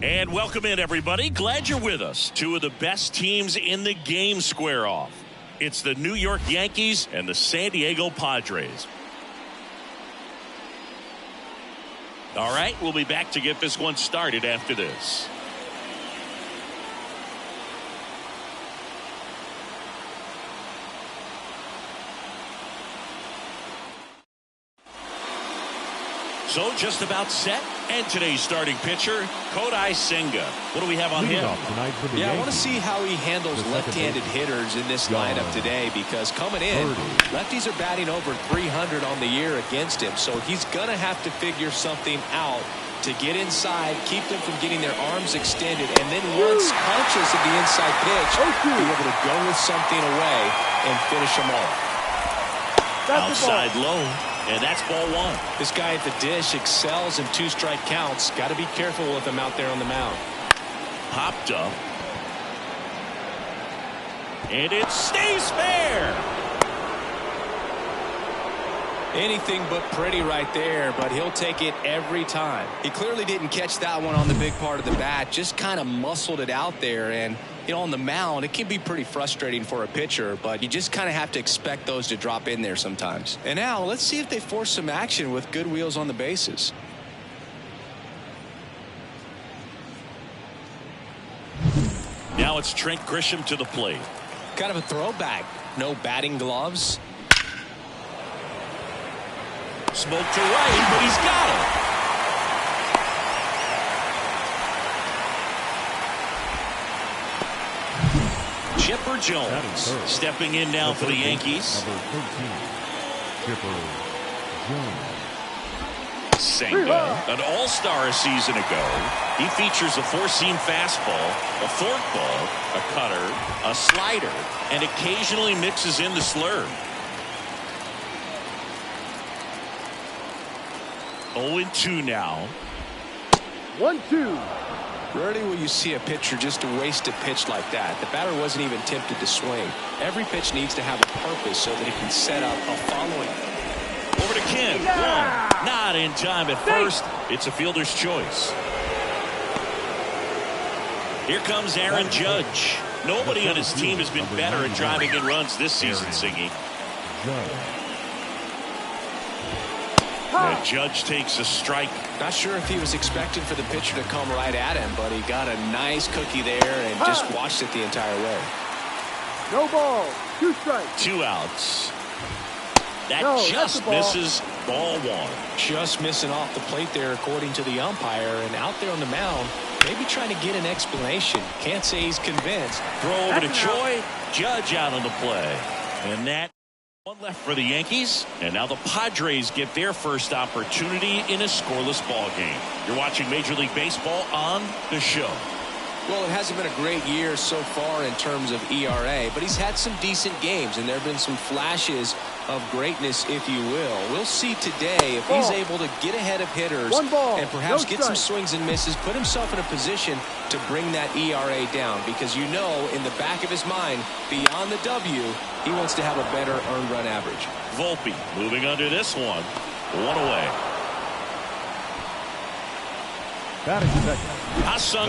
And welcome in, everybody. Glad you're with us. Two of the best teams in the game square off. It's the New York Yankees and the San Diego Padres. All right, we'll be back to get this one started after this. So just about set, and today's starting pitcher, Kodai Senga. What do we have on him? Yeah, I want to see how he handles left-handed hitters in this lineup today, because coming in, lefties are batting over 300 on the year against him, so he's going to have to figure something out to get inside, keep them from getting their arms extended, and then once conscious of the inside pitch, be able to go with something away and finish them off. Outside low. And that's ball one. This guy at the dish excels in two-strike counts. Got to be careful with him out there on the mound. Popped up. And it stays fair. Anything but pretty right there, but he'll take it every time. He clearly didn't catch that one on the big part of the bat. Just kind of muscled it out there. And, you know, on the mound, it can be pretty frustrating for a pitcher, but you just kind of have to expect those to drop in there sometimes. And now, let's see if they force some action with good wheels on the bases. Now it's Trent Grisham to the plate. Kind of a throwback. No batting gloves. Smoke to right, but he's got it. Chipper Jones stepping in now for the Yankees. Number 13, Chipper Jones. Senga, an all-star a season ago. He features a four-seam fastball, a forkball, a cutter, a slider, and occasionally mixes in the slurve. 0-2 now. 1-2. Rarely will you see a pitcher just to waste a pitch like that. The batter wasn't even tempted to swing. Every pitch needs to have a purpose so that it can set up a following. Over to Kim. One. Not in time at first. It's a fielder's choice. Here comes Aaron Judge. Nobody on his team has been better at driving in runs this season, Singy. The Judge takes a strike. Not sure if he was expecting for the pitcher to come right at him, but he got a nice cookie there and just watched it the entire way. No ball. 2 strikes. 2 outs. That just misses ball one. Just missing off the plate there, according to the umpire, and out there on the mound, maybe trying to get an explanation. Can't say he's convinced. Throw over to Choi. Judge out on the play. And that one left for the Yankees, and now the Padres get their first opportunity in a scoreless ball game. You're watching Major League Baseball on the show. Well, it hasn't been a great year so far in terms of ERA, but he's had some decent games, and there have been some flashes of greatness, if you will. We'll see today if he's able to get ahead of hitters and perhaps get some swings and misses, put himself in a position to bring that ERA down, because you know in the back of his mind, beyond the W, he wants to have a better earned run average. Volpe moving under this one. 1 away. Batting second. Ha-Seong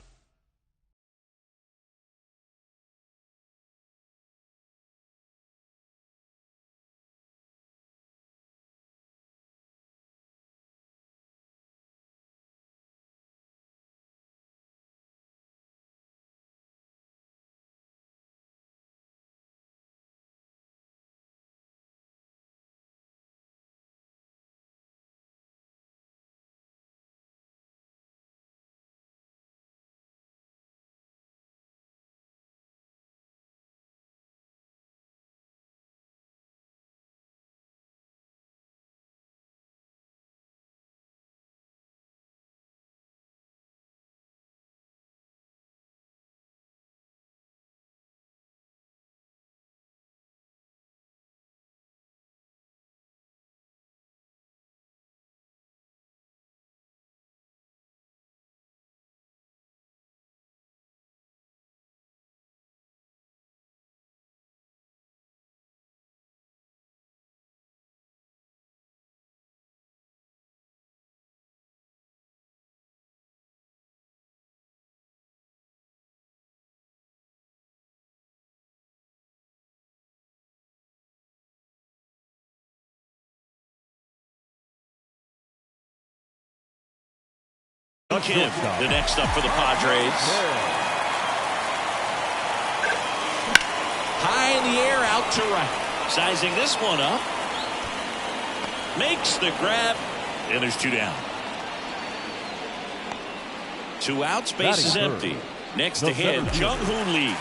Kim, the next up for the Padres. High in the air, out to right. Sizing this one up. Makes the grab, and there's 2 down. 2 outs, base is empty. Next to hit, Jung-Hoon Lee.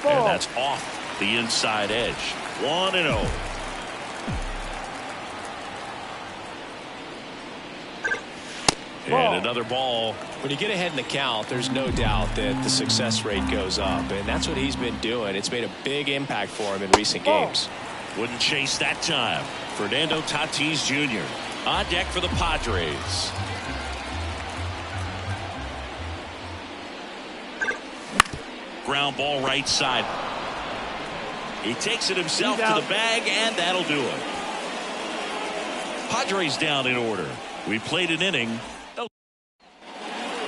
And that's off the inside edge. 1-0. And another ball. When you get ahead in the count, there's no doubt that the success rate goes up, and that's what he's been doing. It's made a big impact for him in recent games. Wouldn't chase that time. Fernando Tatis Jr. on deck for the Padres. Ground ball right side. He takes it himself to the bag, and that'll do it. Padres down in order. We played an inning.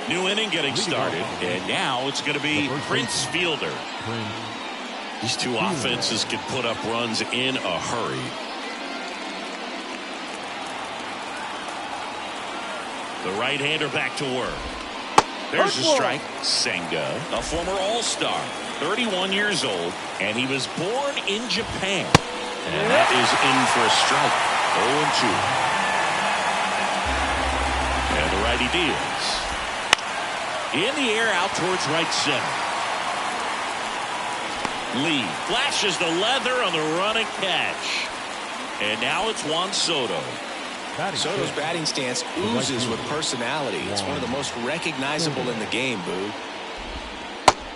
New inning getting started, and now it's going to be Prince Fielder. These two offenses can put up runs in a hurry. The right-hander back to work. There's a strike. Senga, a former All-Star, 31 years old, and he was born in Japan. And that is in for a strike. 0-2. And the righty deals. In the air, out towards right center. Lee flashes the leather on the running catch. And now it's Juan Soto. Soto's batting stance oozes with personality. It's one of the most recognizable in the game, Boo.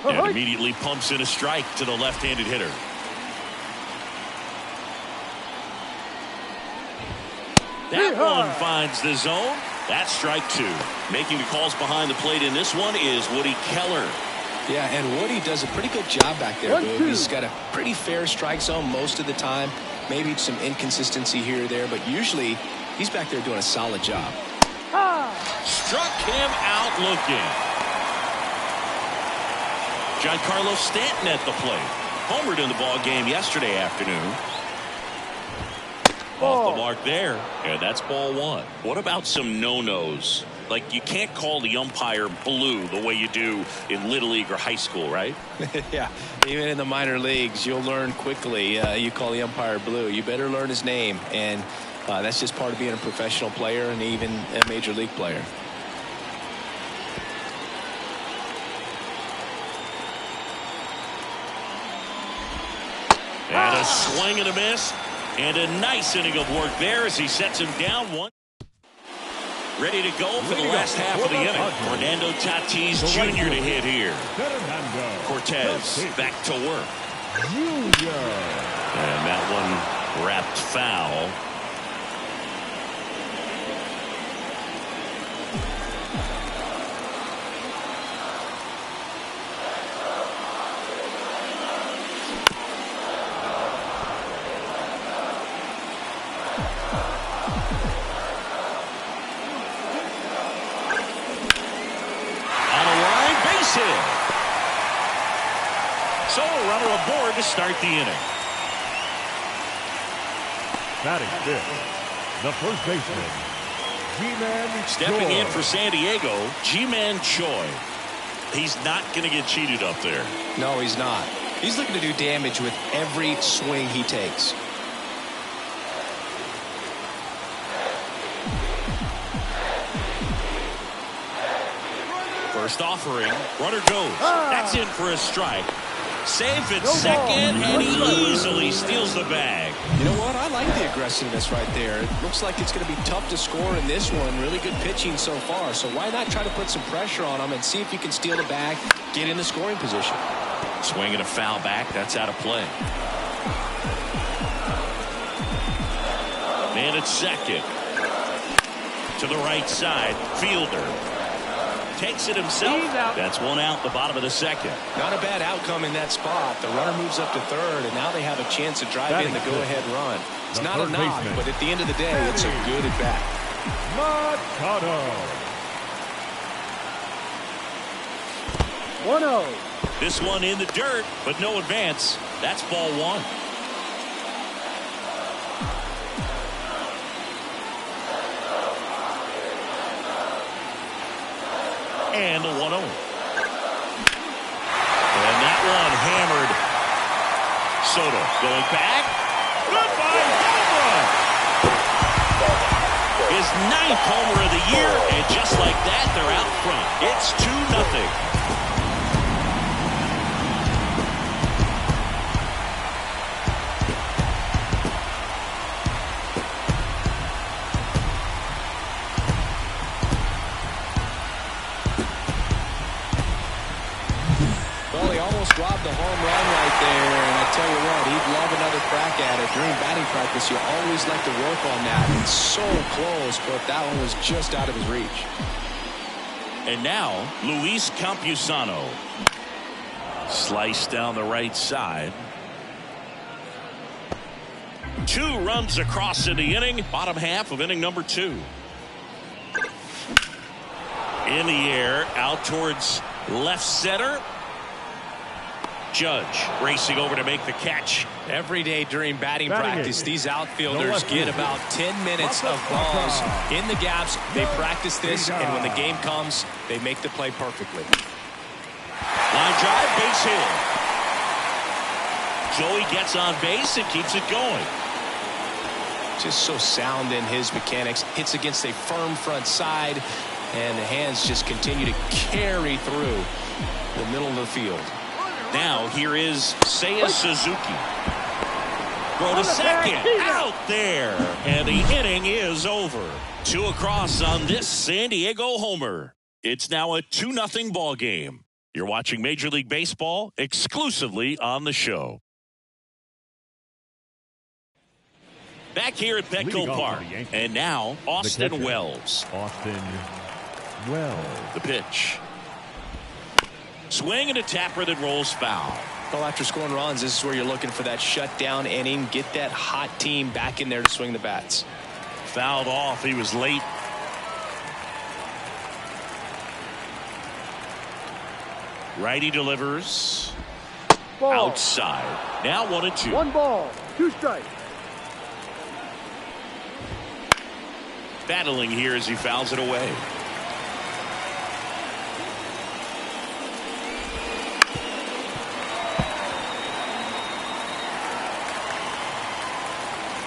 And immediately pumps in a strike to the left-handed hitter. That one finds the zone. That's strike 2. Making the calls behind the plate in this one is Woody Keller. Yeah, and Woody does a pretty good job back there, Boo. He's got a pretty fair strike zone most of the time. Maybe some inconsistency here or there, but usually he's back there doing a solid job. Struck him out looking. Giancarlo Stanton at the plate. Homered in the ball game yesterday afternoon. Off the mark there, and that's ball 1. What about some no-nos? Like, you can't call the umpire blue the way you do in Little League or high school, right? Yeah, even in the minor leagues, you'll learn quickly. You call the umpire blue. You better learn his name, and that's just part of being a professional player and even a major league player. And a swing and a miss. And a nice inning of work there as he sets him down 1. Ready to go for the last half of the inning. Fernando Tatis Jr. to hit here. Cortez back to work. And that one wrapped foul. So a runner aboard to start the inning. Batting 5th, the first baseman, Ji-Man Stepping Choi. in for San Diego, Ji-Man Choi. He's not going to get cheated up there. No, he's not. He's looking to do damage with every swing he takes. First offering, runner goes. That's in for a strike. Safe at second, and he easily steals the bag. You know what? I like the aggressiveness right there. It looks like it's going to be tough to score in this one. Really good pitching so far. So why not try to put some pressure on him and see if you can steal the bag, get in the scoring position. Swinging a foul back. That's out of play. Man at second. To the right side. Fielder takes it himself. That's 1 out, the bottom of the second. Not a bad outcome in that spot. The runner moves up to third, and now they have a chance to drive in the go-ahead run. It's not a knock, but at the end of the day, it's a good at-bat. Machado. 1-0. This one in the dirt, but no advance. That's ball 1. Minnesota. Going back. Goodbye, home run. His 9th homer of the year, and just like that, they're out front. It's 2-0. Robbed the home run right there, and I tell you what, he'd love another crack at it. During batting practice, you always like to work on that. It's so close, but that one was just out of his reach. And now, Luis Campusano. Sliced down the right side. 2 runs across in the inning, bottom half of inning number 2. In the air, out towards left center. Judge racing over to make the catch. Every day during batting practice, these outfielders get about 10 minutes of balls in the gaps. They practice this, and when the game comes, they make the play perfectly. Line drive, base hit. Joey gets on base and keeps it going. Just so sound in his mechanics. Hits against a firm front side, and the hands just continue to carry through the middle of the field. Now here is Seiya Suzuki. Throw to second. Out there. And the inning is over. 2 across on this San Diego homer. It's now a 2-0 ball game. You're watching Major League Baseball exclusively on the show. Back here at Petco Park. And now Austin Wells. Austin Wells. The pitch. Swing and a tapper that rolls foul. Well, after scoring runs, this is where you're looking for that shutdown inning. Get that hot team back in there to swing the bats. Fouled off. He was late. Righty delivers. Ball. Outside. Now 1-2. 1 ball, 2 strikes. Battling here as he fouls it away.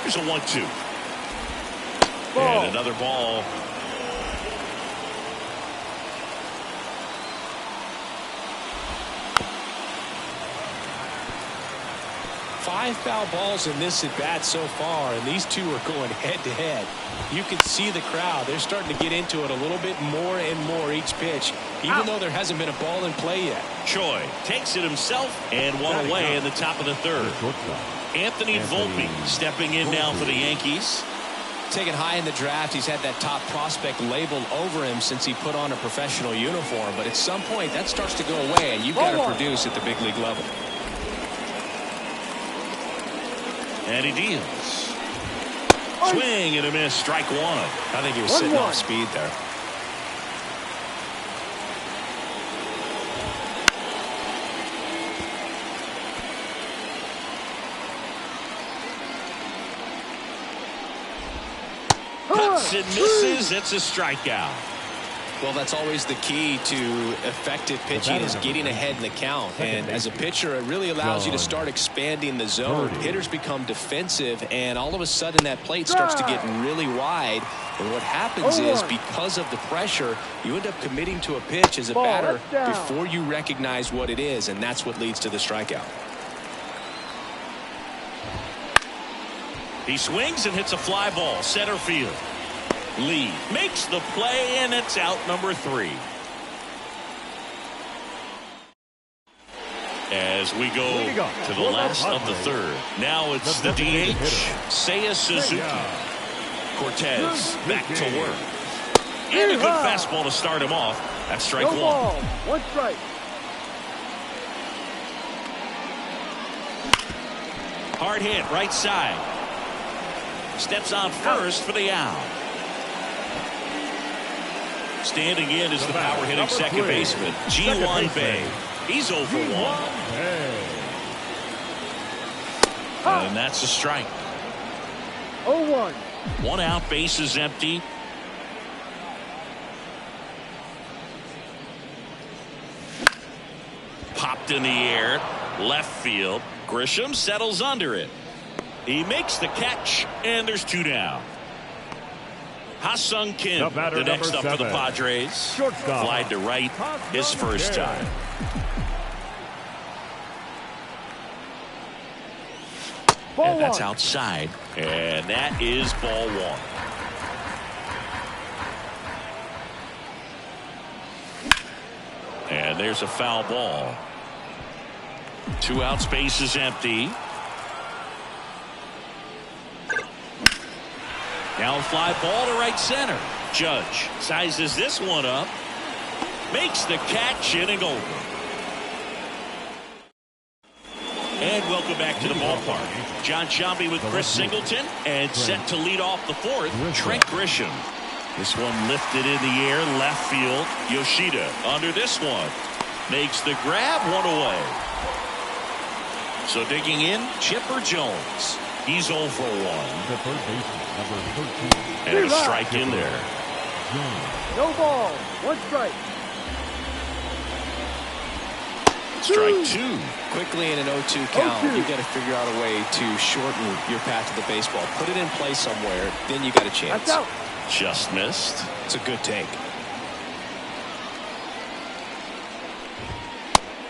Here's a 1-2. And another ball. Five foul balls in this at bat so far, and these two are going head to head. You can see the crowd. They're starting to get into it a little bit more and more each pitch, even though there hasn't been a ball in play yet. Choi takes it himself and one away in the top of the 3rd. Anthony Volpe stepping in now for the Yankees. Taken high in the draft, he's had that top prospect labeled over him since he put on a professional uniform. But at some point, that starts to go away, and you've got to produce at the big league level. And he deals. Swing and a miss, strike 1. I think he was sitting off speed there. Cuts and misses. It's a strikeout. Well, that's always the key to effective pitching, is getting ahead in the count. And as a pitcher, it really allows you to start expanding the zone. Hitters become defensive, and all of a sudden that plate starts to get really wide. And what happens is, because of the pressure, you end up committing to a pitch as a batter before you recognize what it is, and that's what leads to the strikeout. He swings and hits a fly ball, center field. Lee makes the play, and it's out number 3. As we go to the last of the 3rd. Now it's the DH, Seiya Suzuki. Cortez back to work. And a good fastball to start him off. That's strike 1. 1 strike. Hard hit, right side. Steps on first for the out. Standing in is the power hitting second baseman, Ji-Hwan Bae. He's 0 for 1. And that's a strike. 0-1. 1 out, base is empty. Popped in the air, left field. Grisham settles under it. He makes the catch, and there's 2 down. Ha-Sung Kim, the next up for the Padres. Shortstop. Flied to right his first time. And that's outside, and that is ball 1. And there's a foul ball. 2 outs, base is empty. Now a fly ball to right center. Judge sizes this one up. Makes the catch, inning over. And welcome back to the ballpark. John Sciambi with Chris Singleton, and set to lead off the 4th, Trent Grisham. This one lifted in the air, left field. Yoshida under this one. Makes the grab, 1 away. So digging in, Chipper Jones. He's 0 for 1. The third baseman, number 13. And a strike in there. No ball. 1 strike. Strike 2. Quickly in an 0-2 count, you got to figure out a way to shorten your path to the baseball. Put it in play somewhere, then you got a chance. That's out. Just missed. It's a good take.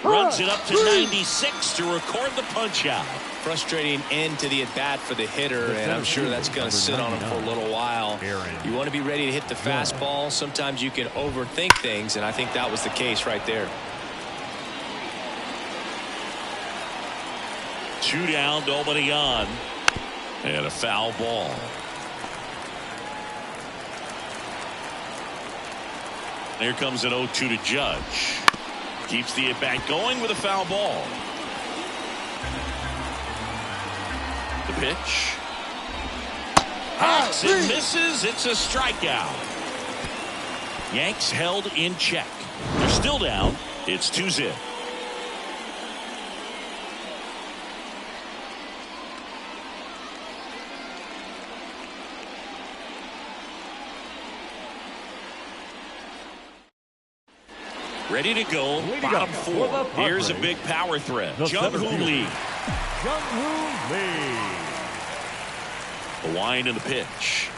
Runs it up to 96 to record the punch out. Frustrating end to the at-bat for the hitter, and I'm sure that's going to sit on him for a little while. You want to be ready to hit the fastball. Sometimes you can overthink things, and I think that was the case right there. 2 down, nobody on. And a foul ball. There comes an 0-2 to Judge. Keeps the at-bat going with a foul ball. The pitch. Hacks and misses. It's a strikeout. Yanks held in check. They're still down. It's 2-0. Ready to go. Bottom 4. Here's a big power threat. Jung-Hoo Lee. Jung-Hoo Lee. The wind and the pitch.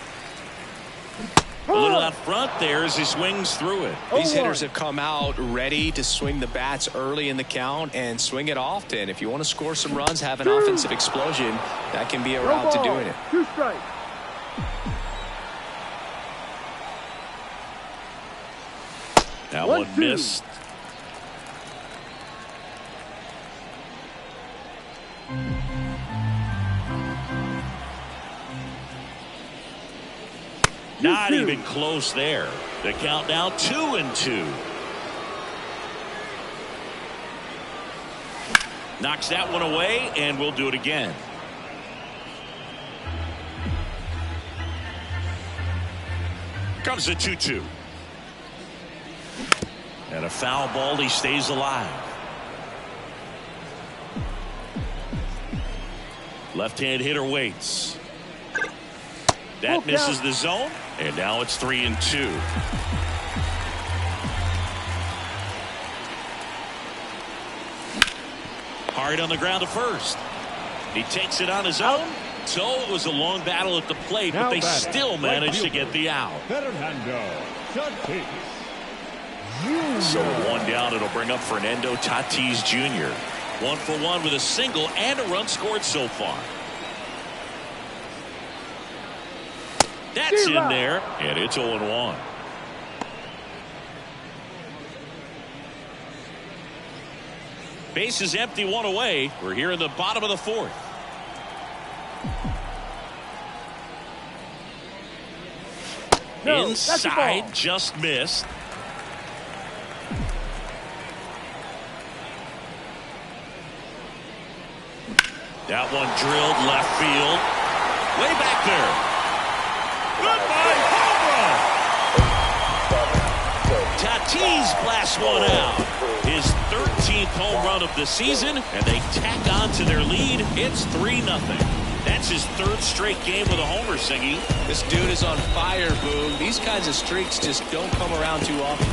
A little out front there as he swings through it. These hitters have come out ready to swing the bats early in the count and swing it often. If you want to score some runs, have an offensive explosion, that can be a route to doing it. 2 strikes. That one missed. Not even close there. The count now 2-2. Knocks that one away, and we'll do it again. Comes the 2-2. And a foul ball. He stays alive. Left-hand hitter waits. That misses the zone, and now it's 3-2. Hard on the ground to first. He takes it on his own. So it was a long battle at the plate, but they still managed to get the out. So 1 down, it'll bring up Fernando Tatis Jr. 1 for 1 with a single and a run scored so far. That's in there, and it's 0-1. Base is empty, 1 away. We're here in the bottom of the 4th. Inside, just missed. That one drilled left field. Way back there. Goodbye, home run. Tatis blasts one out. His 13th home run of the season, and they tack on to their lead. It's 3-0. That's his 3rd straight game with a homer, Singy. This dude is on fire, Boone. These kinds of streaks just don't come around too often.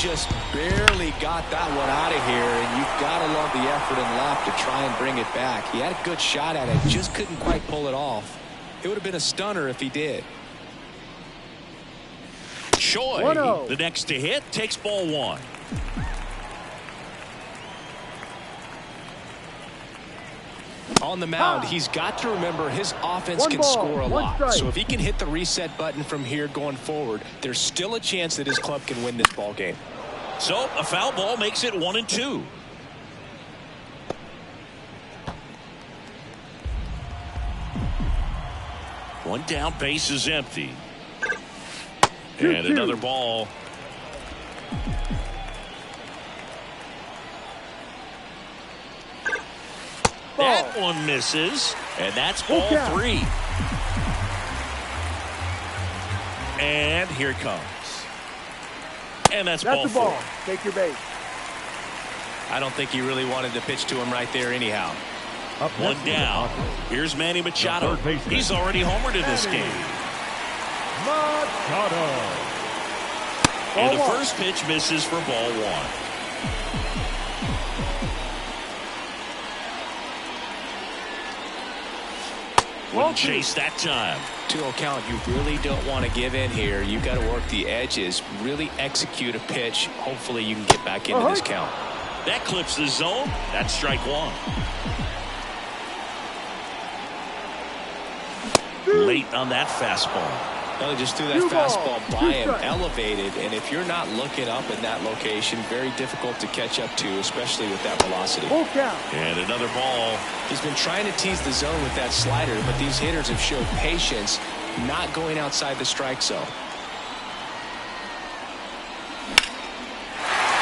just barely got that one out of here, and you've got to love the effort and left to try and bring it back. He had a good shot at it, just couldn't quite pull it off. It would have been a stunner if he did. Choi, the next to hit, takes ball one. On the mound, he's got to remember his offense can score a lot. So if he can hit the reset button from here going forward, there's still a chance that his club can win this ball game. So a foul ball makes it 1-2. One down, base is empty. And another ball. That one misses, and that's ball three. And here it comes. And that's ball the four. ball. Take your base. I don't think he really wanted to pitch to him right there anyhow. One down. Here's Manny Machado. He's already homered in this game. Machado. And the first pitch misses for ball one. Wouldn't chase that time. 2-0 count. You really don't want to give in here. You've got to work the edges, really execute a pitch. Hopefully you can get back into this count. That clips the zone. That's strike one. Late on that fastball. Well, just threw that fastball by him, elevated, and if you're not looking up in that location, very difficult to catch up to, especially with that velocity. And another ball. He's been trying to tease the zone with that slider, but these hitters have showed patience, not going outside the strike zone.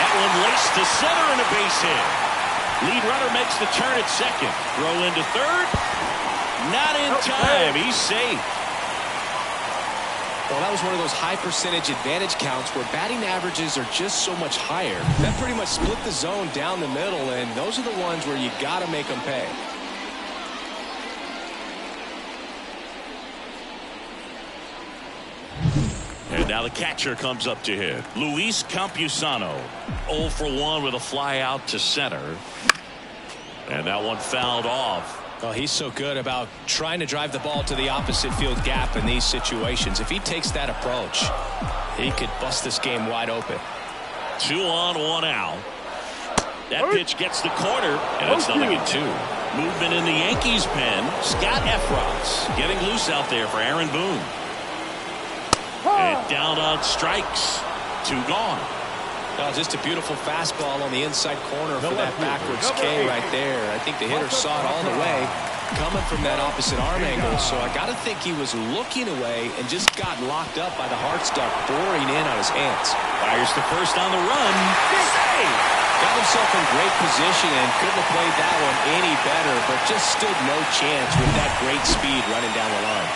That one laced to center and a base hit. Lead runner makes the turn at second. Throw into third. Not in time. He's safe. Well, that was one of those high percentage advantage counts where batting averages are just so much higher. That pretty much split the zone down the middle, and those are the ones where you got to make them pay. And now the catcher comes up to hit. Luis Campusano. 0 for 1 with a fly out to center. And that one fouled off. Well, he's so good about trying to drive the ball to the opposite field gap in these situations. If he takes that approach, he could bust this game wide open. 2 on, 1 out. That pitch gets the corner, and it's 0-2. Movement in the Yankees pen. Scott Efros getting loose out there for Aaron Boone. And down on strikes. 2 gone. Well, just a beautiful fastball on the inside corner for that backwards K right there. I think the hitter saw it all the way coming from that opposite arm angle. So I got to think he was looking away and just got locked up by the hard stuff boring in on his hands. Fires to first on the run. Save! Got himself in great position and couldn't have played that one any better, but just stood no chance with that great speed running down the line.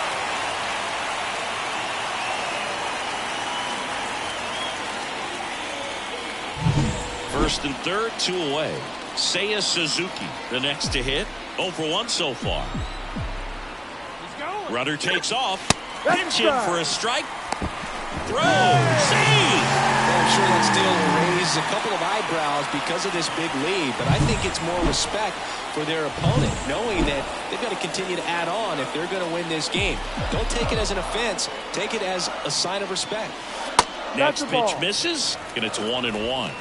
First and third, 2 away. Seiya Suzuki, the next to hit. 0 for 1 so far. Runner takes off. Pinch hit for a strike. Throw. Save. Well, I'm sure that still raises a couple of eyebrows because of this big lead, but I think it's more respect for their opponent, knowing that they've got to continue to add on if they're going to win this game. Don't take it as an offense. Take it as a sign of respect. Next pitch misses, and it's 1-1.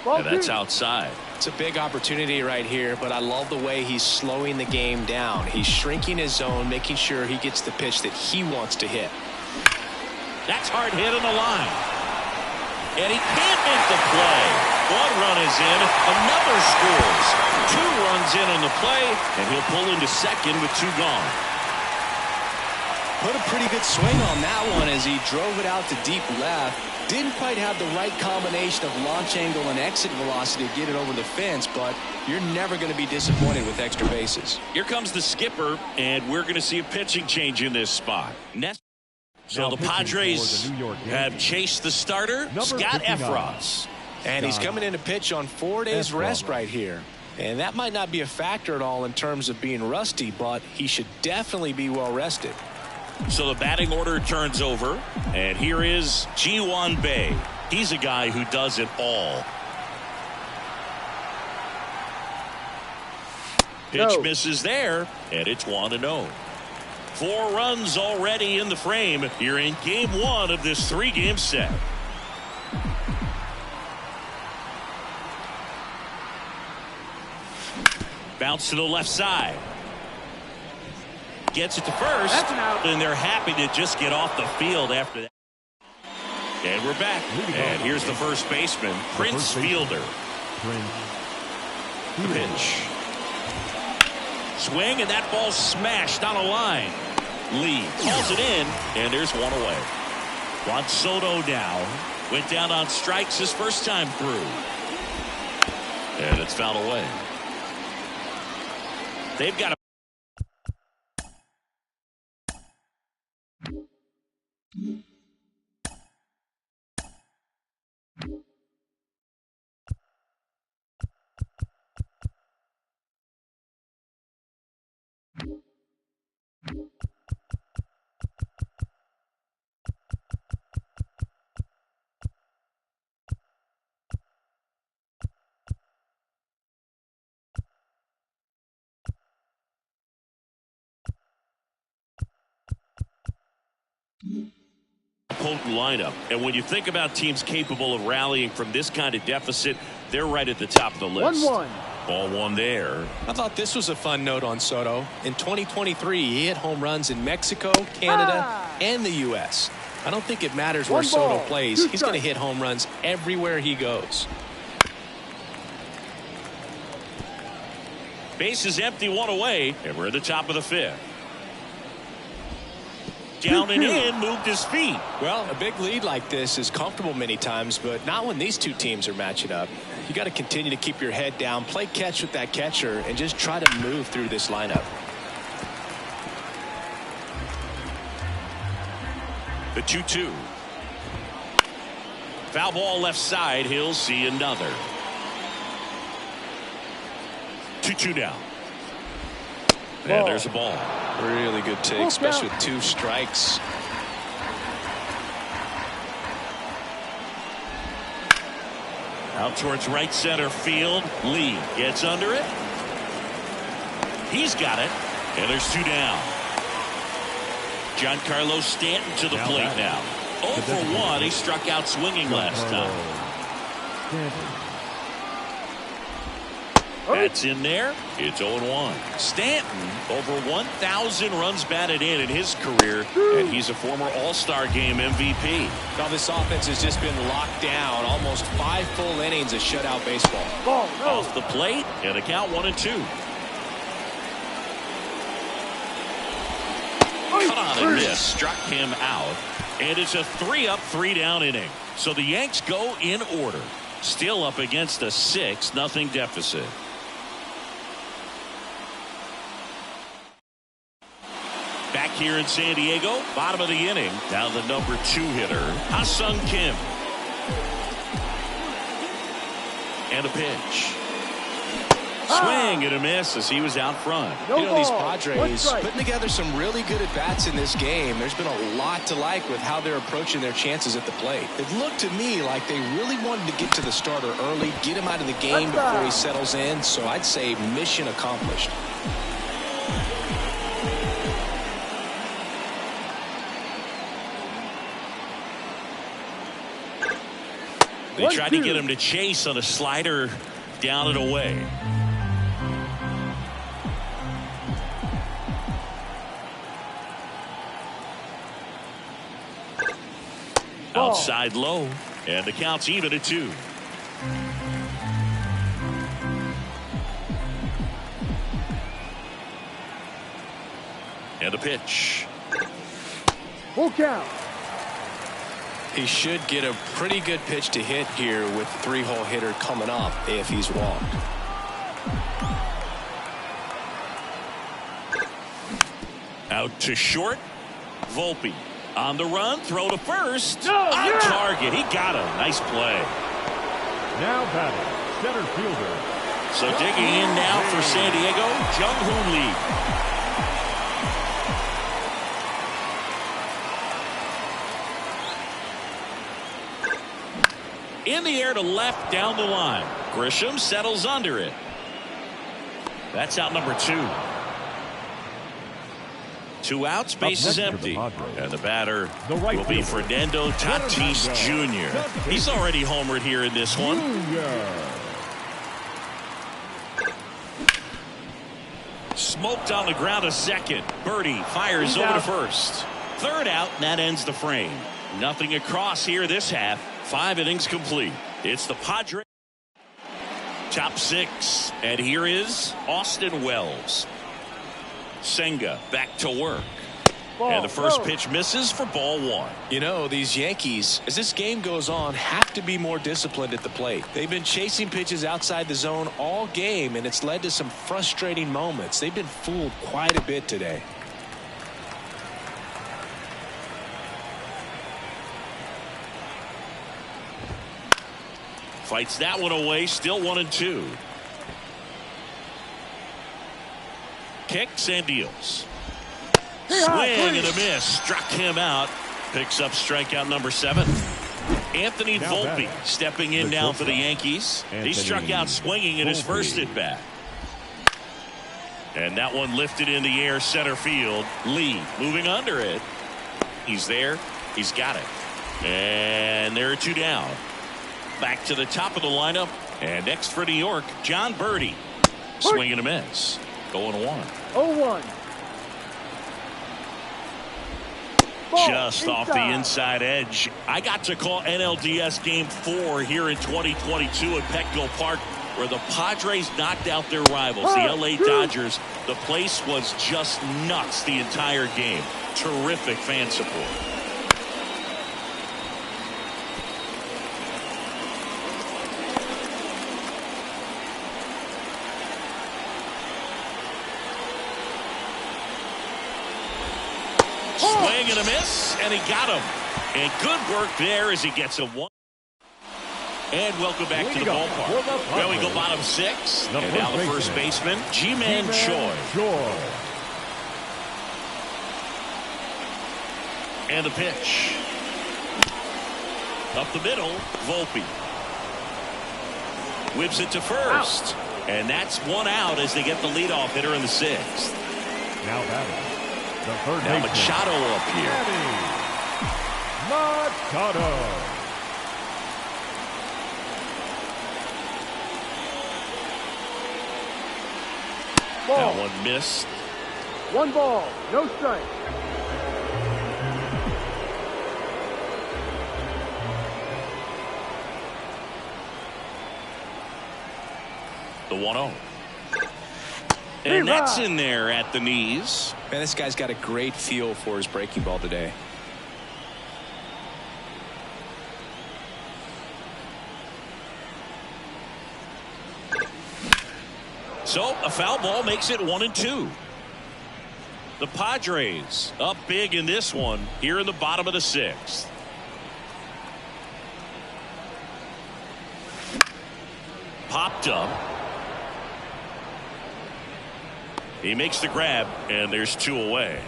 And that's outside. It's a big opportunity right here, but I love the way he's slowing the game down. He's shrinking his zone, making sure he gets the pitch that he wants to hit. That's hard hit on the line. And he can't make the play. 1 run is in. Another scores. 2 runs in on the play, and he'll pull into second with 2 gone. Put a pretty good swing on that one as he drove it out to deep left. Didn't quite have the right combination of launch angle and exit velocity to get it over the fence, but you're never going to be disappointed with extra bases. Here comes the skipper, and we're going to see a pitching change in this spot. So the Padres have chased the starter, Scott Efros. And he's coming in to pitch on 4 days rest right here. And that might not be a factor at all in terms of being rusty, but he should definitely be well rested. So the batting order turns over, and here is Ji-Hwan Bae. He's a guy who does it all. Pitch misses there, and it's 1-0. 4 runs already in the frame here in game 1 of this 3-game set. Bounce to the left side. Gets it to first. That's an out. And they're happy to just get off the field after that. And we're back. And here's the first baseman, Prince Fielder. The pitch. Swing, and that ball smashed on a line. Lee calls it in, and there's one away. Juan Soto now went down on strikes his first time through. And it's fouled away. They've got a potent lineup, and when you think about teams capable of rallying from this kind of deficit, they're right at the top of the list. 1-1. Ball one there. I thought this was a fun note on Soto. In 2023, he hit home runs in Mexico, Canada, and the U.S. I don't think it matters where Soto plays. He's going to hit home runs everywhere he goes. Base is empty, one away, and we're at the top of the 5th. Down and in, moved his feet. Well, a big lead like this is comfortable many times, but not when these two teams are matching up. You got to continue to keep your head down, play catch with that catcher, and just try to move through this lineup. The 2-2. Foul ball left side. He'll see another. 2-2 now. And there's a ball. Really good take, especially with 2 strikes. Out towards right center field. Lee gets under it. He's got it. And there's 2 down. Giancarlo Stanton to the plate now. 0 for 1. He struck out swinging last time. That's in there. It's 0-1. Stanton over 1,000 runs batted in his career, and he's a former All-Star Game MVP. Now this offense has just been locked down. Almost 5 full innings of shutout baseball. Off the plate, and a count 1-2. Cut on and miss, struck him out, and it's a 3-up, 3-down inning. So the Yanks go in order, still up against a 6-0 deficit. Back here in San Diego, bottom of the inning. Now the number 2 hitter, Ha-Sung Kim. And a pitch. Swing and a miss as he was out front. You know, these Padres putting together some really good at-bats in this game. There's been a lot to like with how they're approaching their chances at the plate. It looked to me like they really wanted to get to the starter early, get him out of the game before he settles in. So I'd say mission accomplished. They tried to get him to chase on a slider down and away. Outside low, and the count's even at 2. And a pitch. Full count. He should get a pretty good pitch to hit here with the 3-hole hitter coming up if he's walked. Out to short. Volpe on the run. Throw to first. On target. He got him. Nice play. Now batting, center fielder, So digging in now for San Diego, Jung-Hoon Lee. In the air to left down the line. Grisham settles under it. That's out number 2. 2 outs, base is empty. And the batter will be Fernando Tatis Jr. He's already homered here in this one. Smoked on the ground to second. Birdie fires over to first. 3rd out, and that ends the frame. Nothing across here this half. 5 innings complete. It's the Padres. Top 6. And here is Austin Wells. Senga back to work. And the first pitch misses for ball 1. You know, these Yankees, as this game goes on, have to be more disciplined at the plate. They've been chasing pitches outside the zone all game, and it's led to some frustrating moments. They've been fooled quite a bit today. Fights that one away, still 1-2. Kicks and deals. Swing and a miss. Struck him out. Picks up strikeout number 7. Anthony Volpe stepping in now for the Yankees. He struck out swinging in his first at bat. And that one lifted in the air center field. Lee moving under it. He's there. He's got it. And there are 2 down. Back to the top of the lineup. And next for New York, John Birdie. Swing and a miss. Going 1. 0-1. Just off the inside edge. I got to call NLDS Game 4 here in 2022 at Petco Park, where the Padres knocked out their rivals, the LA Dodgers. The place was just nuts the entire game. Terrific fan support. Swing and a miss, and he got him. And good work there as he gets a 1. And welcome back to the ballpark. Well, we go bottom 6. And now the first baseman, Ji-Man Choi. And the pitch. Up the middle, Volpe. Whips it to first. And that's 1 out as they get the leadoff hitter in the 6th. Now batting. Now Machado up here. Machado. That one missed. 1 ball, no strike. The 1-0. And that's in there at the knees. Man, this guy's got a great feel for his breaking ball today. So a foul ball makes it 1-2. The Padres up big in this one here in the bottom of the 6th. Popped up. He makes the grab, and there's 2 away.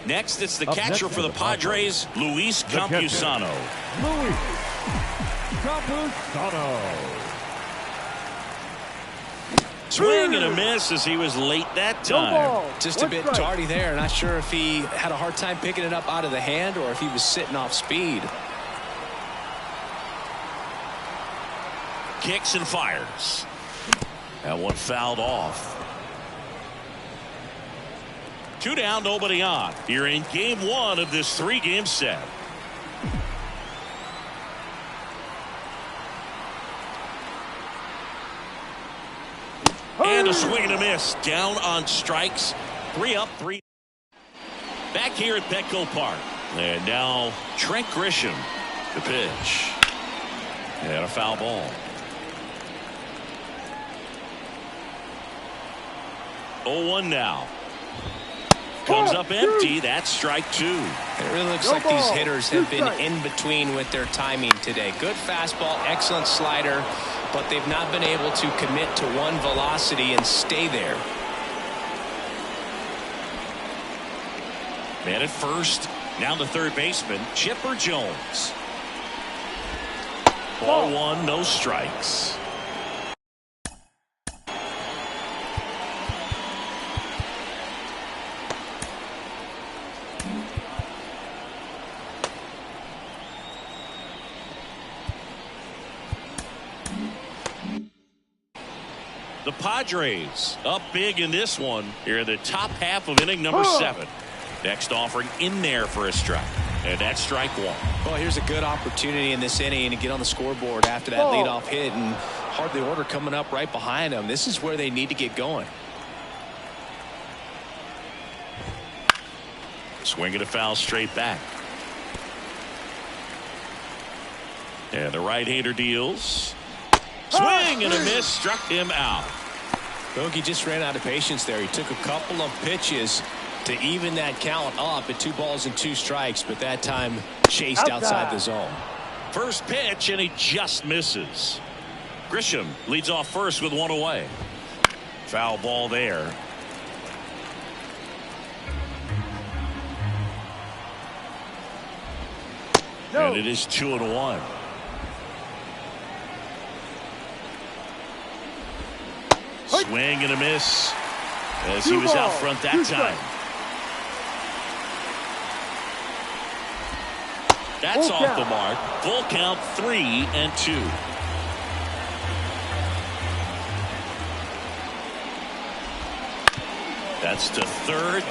Next, it's the catcher for the Padres, Luis Campusano. Luis Campusano. Swing and a miss as he was late that time. Just a bit tardy there. Not sure if he had a hard time picking it up out of the hand or if he was sitting off speed. Kicks and fires. That one fouled off. 2 down, nobody on. You're in game 1 of this 3-game set. And a swing and a miss. Down on strikes. 3 up, 3. Back here at Petco Park. And now Trent Grisham. The pitch. And a foul ball. 0-1 now. comes up empty. That's strike two. It really looks No like ball. these hitters have been Strike. in between with their timing today. Good fastball, excellent slider, but they've not been able to commit to one velocity and stay there. Man at first. Now the third baseman, Chipper Jones. Ball one, no strikes. The Padres up big in this one here in the top half of inning number 7. Next offering in there for a strike. And that's strike one. Well, here's a good opportunity in this inning to get on the scoreboard after that leadoff hit, and hardly order coming up right behind them. This is where they need to get going. Swinging a foul straight back. And the right-hander deals. Swing and a miss, struck him out. Bogey just ran out of patience there. He took a couple of pitches to even that count up at 2 balls and 2 strikes, but that time chased outside the zone. First pitch, and he just misses. Grisham leads off first with 1 away. Foul ball there. No. And it is 2-1. Swing and a miss as he was out front that time. That's off the mark. Full count, 3-2. That's to third.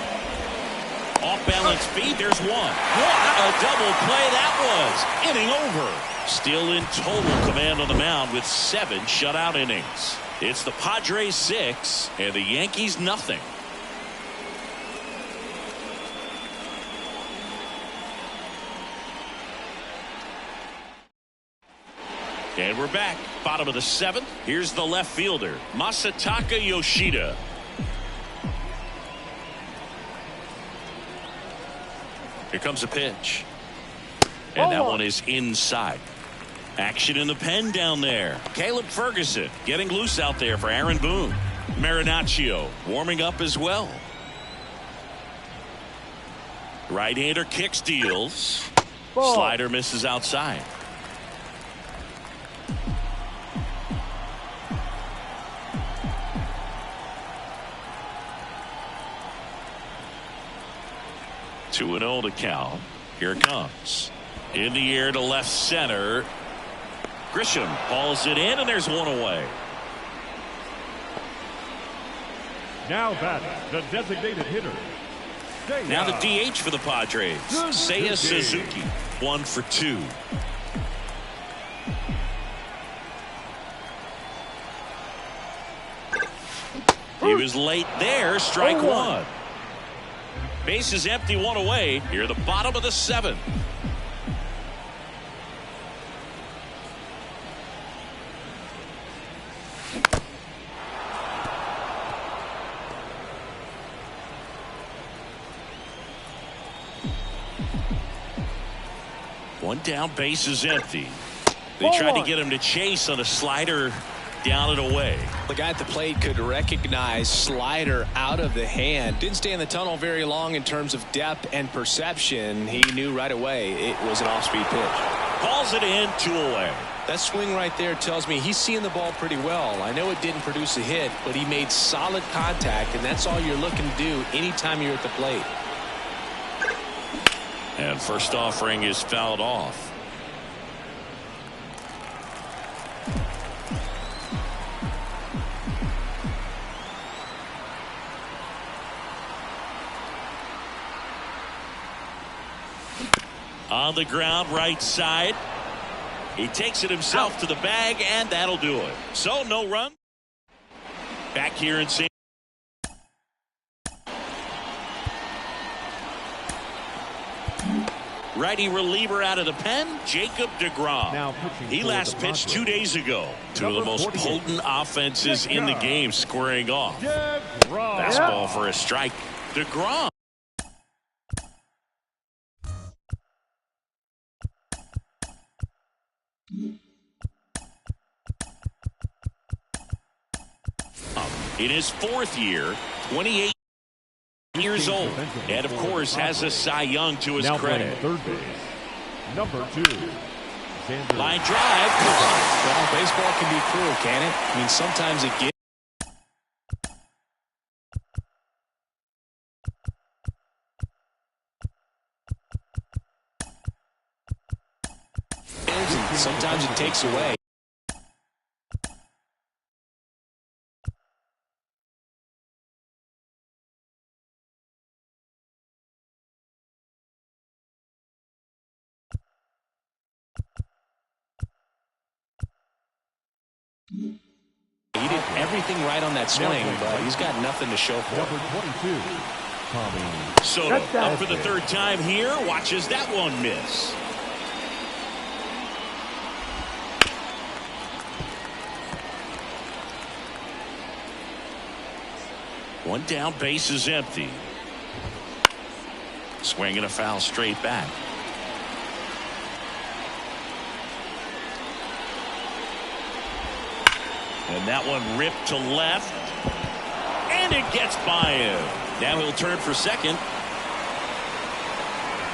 Off balance feed. There's one. What a double play that was. Inning over. Still in total command on the mound with 7 shutout innings. It's the Padres 6 and the Yankees nothing. And we're back. Bottom of the 7th. Here's the left fielder, Masataka Yoshida. Here comes a pitch. And that one is inside. Action in the pen down there. Caleb Ferguson getting loose out there for Aaron Boone. Marinaccio warming up as well. Right-hander kicks, deals. Slider misses outside. Two and 0 to count. Here it comes. In the air to left center. Grisham hauls it in, and there's 1 away. Now batting, the designated hitter. Now the DH for the Padres, Seiya Suzuki, 1 for 2. He was late there, strike 1. Base is empty, 1 away. Here the bottom of the 7th. One down, base is empty. They tried to get him to chase on a slider down and away. The guy at the plate could recognize slider out of the hand. Didn't stay in the tunnel very long in terms of depth and perception. He knew right away it was an off-speed pitch. Calls it in, 2 away. That swing right there tells me he's seeing the ball pretty well. I know it didn't produce a hit, but he made solid contact, and that's all you're looking to do anytime you're at the plate. And first offering is fouled off. On the ground, right side. He takes it himself to the bag, and that'll do it. So no run. Back here in St. Righty reliever out of the pen, Jacob DeGrom. Now pitching He for last the pitched 2 Padres. days ago. Two of the Number most 48. potent offenses in the game squaring off. DeGrom. Fastball for a strike. DeGrom In his fourth year, 28 years old, and of course has a Cy Young to his credit. Third base, number 2. Line drive. Well, baseball can be cruel, can it? I mean, sometimes it gets. Sometimes it takes away. He did everything right on that swing, but he's got nothing to show for it. Number 22, Tommy. Soto up for the third time here. Watches that one miss. One down, base is empty. Swing and a foul straight back. And that one ripped to left. And it gets by him. Now he'll turn for second.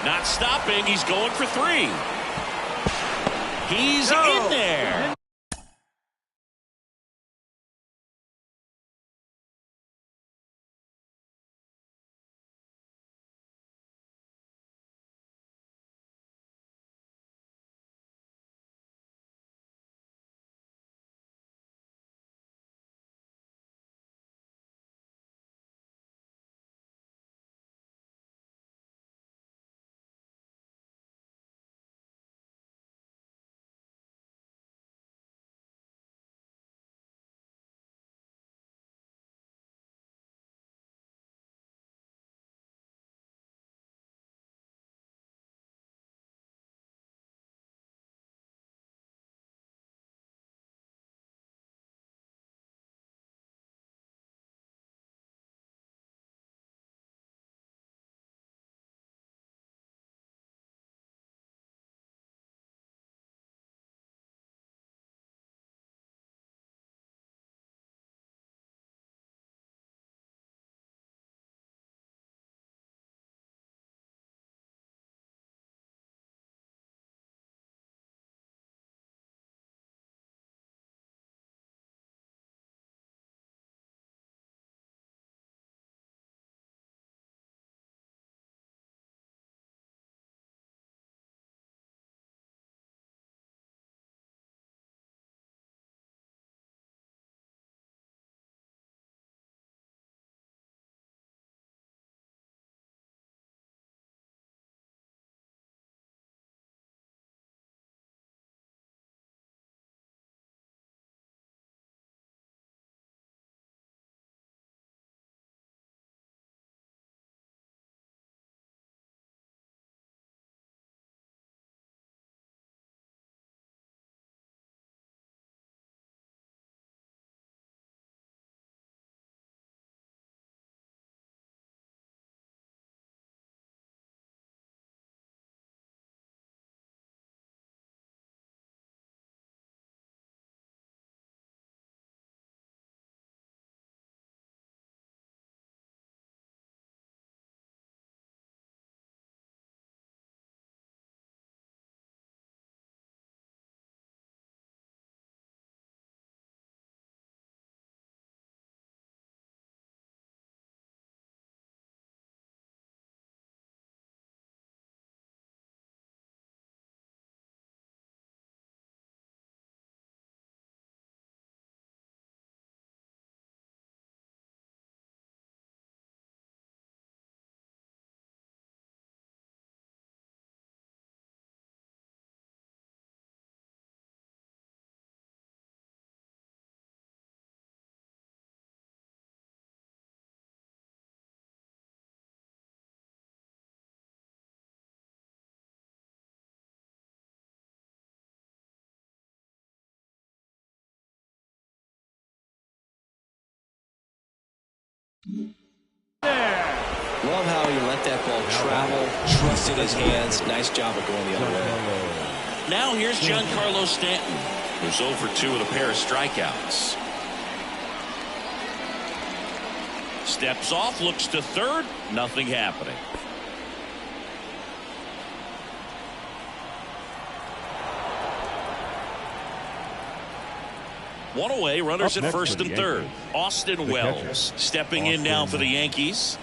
Not stopping. He's going for 3. He's in there. Love how he let that ball travel, trusted his hands. Nice job of going the other way. Now here's Giancarlo Stanton, who's 0 for 2 with a pair of strikeouts. Steps off, looks to third, nothing happening. One away, runners at first and third. Austin Wells stepping in now for the Yankees.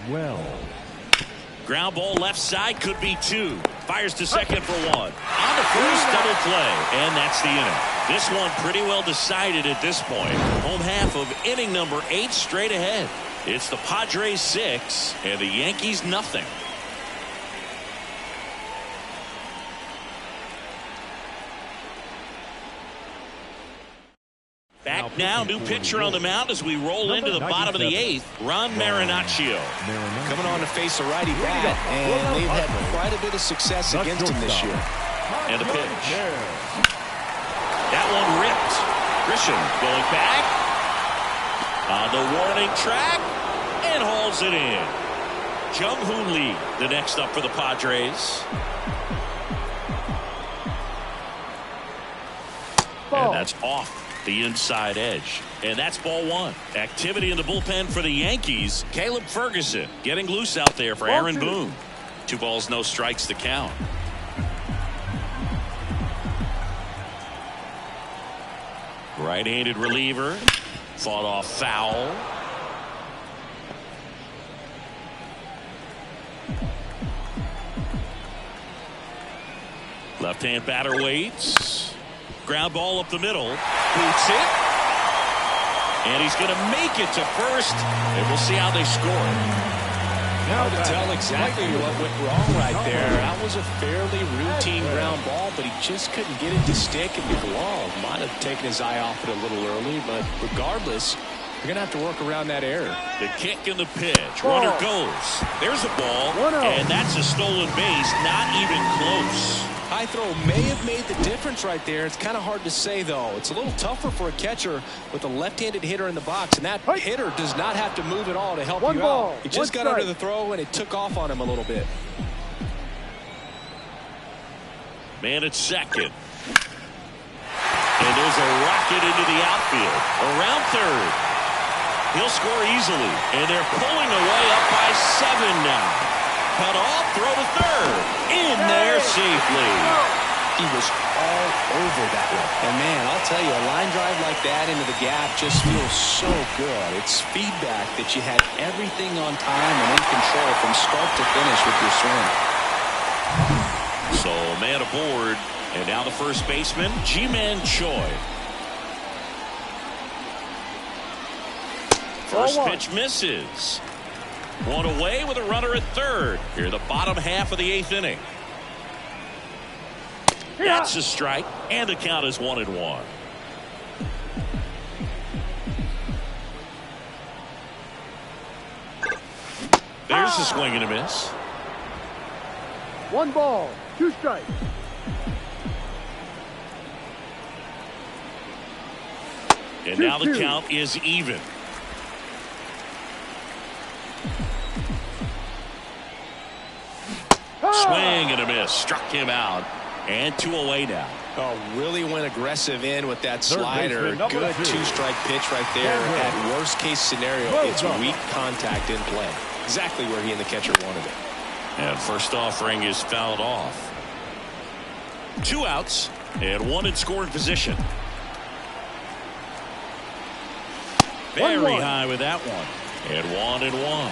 Ground ball left side, could be 2. Fires to second for 1. On the first, double play, and that's the inning. This one pretty well decided at this point. Home half of inning number 8 straight ahead. It's the Padres 6 and the Yankees nothing. Back now, new pitcher on the mound as we roll into the bottom of the 8th. Ron Marinaccio. Coming on to face a righty bat, and they've had quite a bit of success against him this year. And a pitch. That one ripped. Grisham going back on the warning track and hauls it in. Jung-Hoo Lee, the next up for the Padres. And that's off the inside edge, and that's ball 1. Activity in the bullpen for the Yankees. Caleb Ferguson getting loose out there for Aaron Boone. 2 balls, no strikes to count. Right-handed reliever fought off foul. Left-hand batter waits. Ground ball up the middle. Boots it. And he's going to make it to first. And we'll see how they score. Hard to tell exactly what went wrong right there. That was a fairly routine ground ball, but he just couldn't get it to stick and be glove. Might have taken his eye off it a little early, but regardless, you're going to have to work around that error. The kick and the pitch. Runner goes. There's a ball. And that's a stolen base. Not even close. High throw may have made the difference right there. It's kind of hard to say, though. It's a little tougher for a catcher with a left-handed hitter in the box, and that hitter does not have to move at all to help you out. He just got under the throw, and it took off on him a little bit. Man at second. And there's a rocket into the outfield. Around third. He'll score easily, and they're pulling away up by 7 now. Cut off, throw to third. In there safely. He was all over that one. And man, I'll tell you, a line drive like that into the gap just feels so good. It's feedback that you had everything on time and in control from start to finish with your swing. So man aboard, and now the first baseman, Ji-Man Choi. First pitch misses. 1 away with a runner at third. Here the bottom half of the 8th inning. That's a strike, and the count is 1-1. There's the swing and a miss. 1 ball, 2 strikes. And now the count is even. Swing and a miss. Struck him out. And 2 away now. Oh, really went aggressive in with that slider. Good 2-strike pitch right there. At worst case scenario, it's weak contact in play. Exactly where he and the catcher wanted it. And first offering is fouled off. 2 outs and 1 in scoring position. Very high with that one. And 1-1.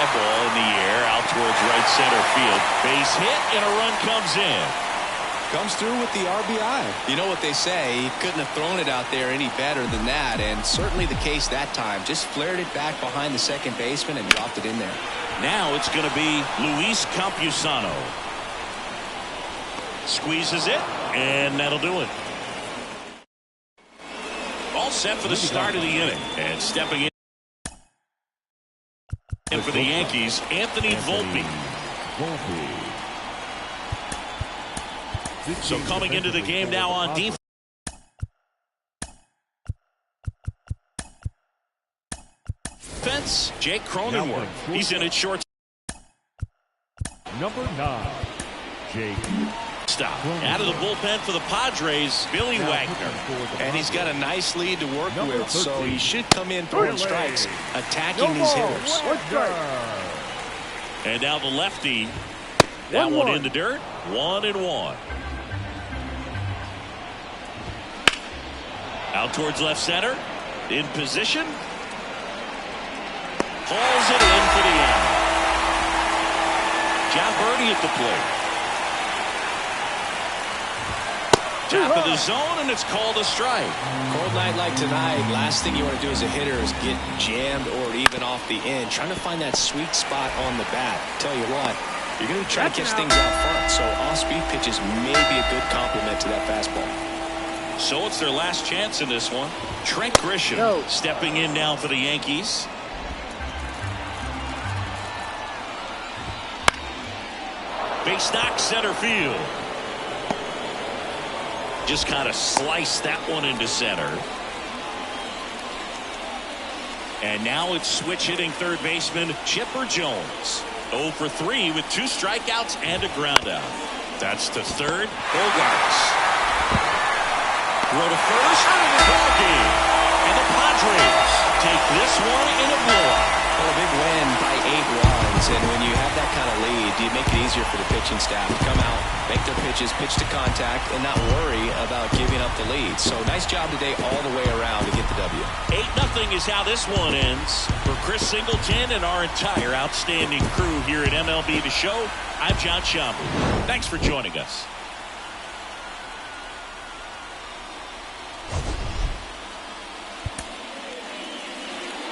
Ball in the air out towards right center field. Base hit and a run comes in. Comes through with the RBI. You know what they say, he couldn't have thrown it out there any better than that, and certainly the case that time. Just flared it back behind the second baseman and dropped it in there. Now it's going to be Luis Campusano. Squeezes it, and that'll do it. All set for the start of the inning, and stepping in for the Yankees, Anthony Volpe. So coming into the game now on defense. offense, Jake Cronenworth. He's in at short. Number 9, Jake. Stop. Out of the bullpen for the Padres, Billy Wagner. And he's got a nice lead to work with, so he should come in throwing strikes, attacking these hitters. And now the lefty. That one in the dirt. 1-1. Out towards left center. In position. Pulls it in for the out. John Birdie at the plate. Top of the zone, and it's called a strike. Cold night like tonight, last thing you want to do as a hitter is get jammed or even off the end. Trying to find that sweet spot on the bat. Tell you what, you're going to try to catch things out front, so off-speed pitches may be a good complement to that fastball. So it's their last chance in this one. Trent Grisham stepping in now for the Yankees. Base knock center field. Just kind of sliced that one into center. And now it's switch hitting third baseman Chipper Jones. 0 for 3 with 2 strikeouts and a ground out. That's to third. Bogarts. Throw to first. Ball game. And the Padres take this one in a blowout. Well, a big win by 8 runs, and when you have that kind of lead, you make it easier for the pitching staff to come out, make their pitches, pitch to contact, and not worry about giving up the lead. So nice job today all the way around to get the W. 8-0 is how this one ends. For Chris Singleton and our entire outstanding crew here at MLB The Show, I'm John Schaumburg. Thanks for joining us.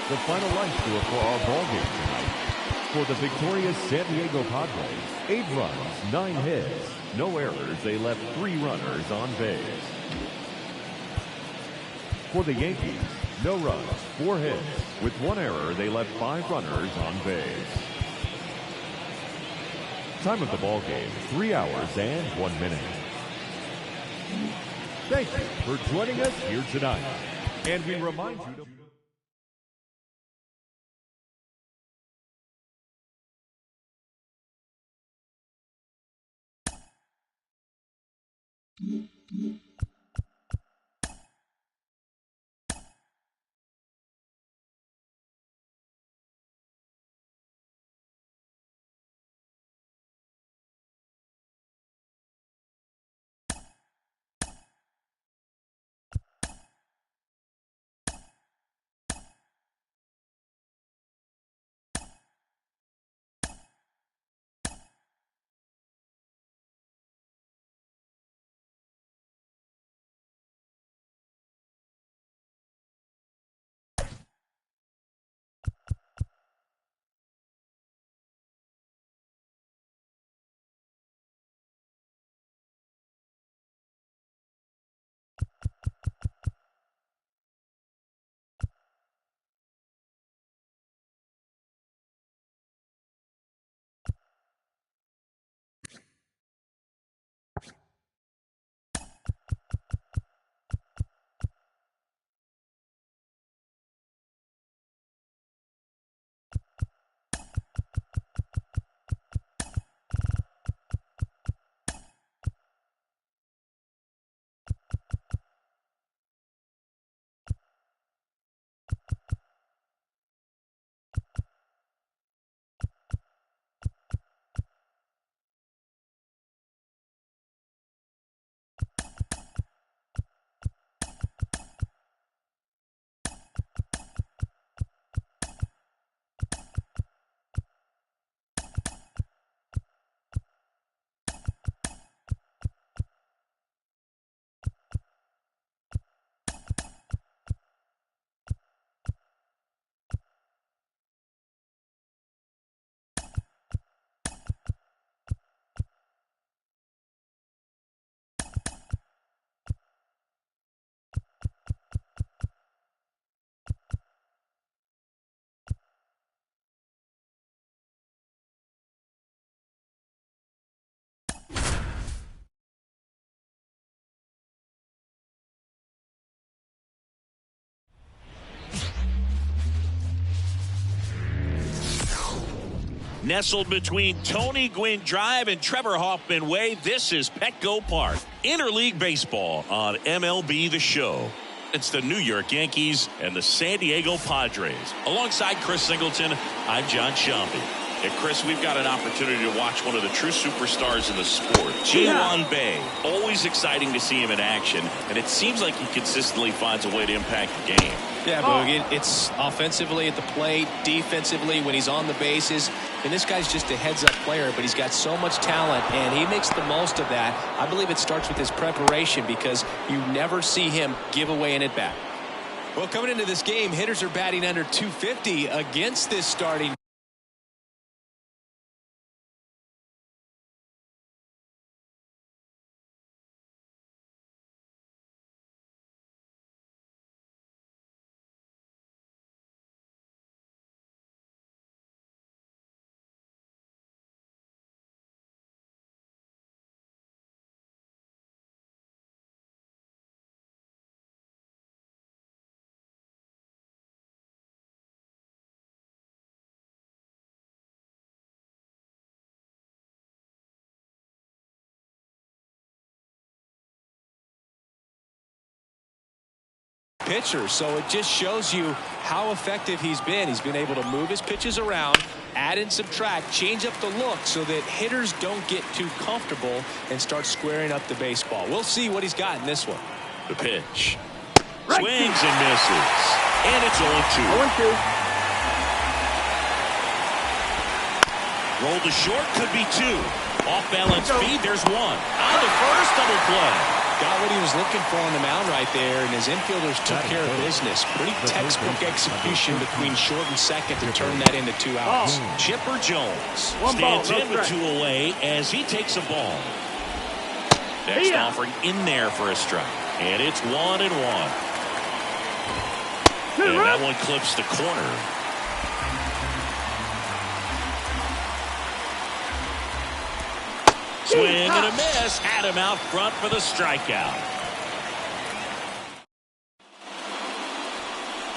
The final line score for our ballgame tonight. For the victorious San Diego Padres, 8 runs, 9 hits, no errors. They left 3 runners on base. For the Yankees, no runs, 4 hits. With 1 error, they left 5 runners on base. Time of the ballgame, 3 hours and 1 minute. Thank you for joining us here tonight. And we remind you to... Nestled between Tony Gwynn Drive and Trevor Hoffman Way, this is Petco Park. Interleague Baseball on MLB The Show. It's the New York Yankees and the San Diego Padres. Alongside Chris Singleton, I'm John Shambi. And Chris, we've got an opportunity to watch one of the true superstars in the sport, Ji-hwan Bae. Always exciting to see him in action, and it seems like he consistently finds a way to impact the game. Yeah, Boog, it's offensively at the plate, defensively when he's on the bases. And this guy's just a heads-up player, but he's got so much talent, and he makes the most of that. I believe it starts with his preparation because you never see him give away an at-bat. Well, coming into this game, hitters are batting under 250 against this starting pitcher, so it just shows you how effective he's been. He's been able to move his pitches around, add and subtract, change up the look so that hitters don't get too comfortable and start squaring up the baseball. We'll see what he's got in this one. The pitch. Swings and misses. And it's 0-2. 0-2. Roll to short, could be 2. Off balance speed, there's 1. On the first, double play. Got what he was looking for on the mound right there, and his infielders took care of business. Pretty textbook execution between short and second to turn that into 2 outs. Chipper Jones stands in with 2 away as he takes a ball. Next offering in there for a strike. And it's 1-1. And that one clips the corner. Swing and a miss. Had him out front for the strikeout.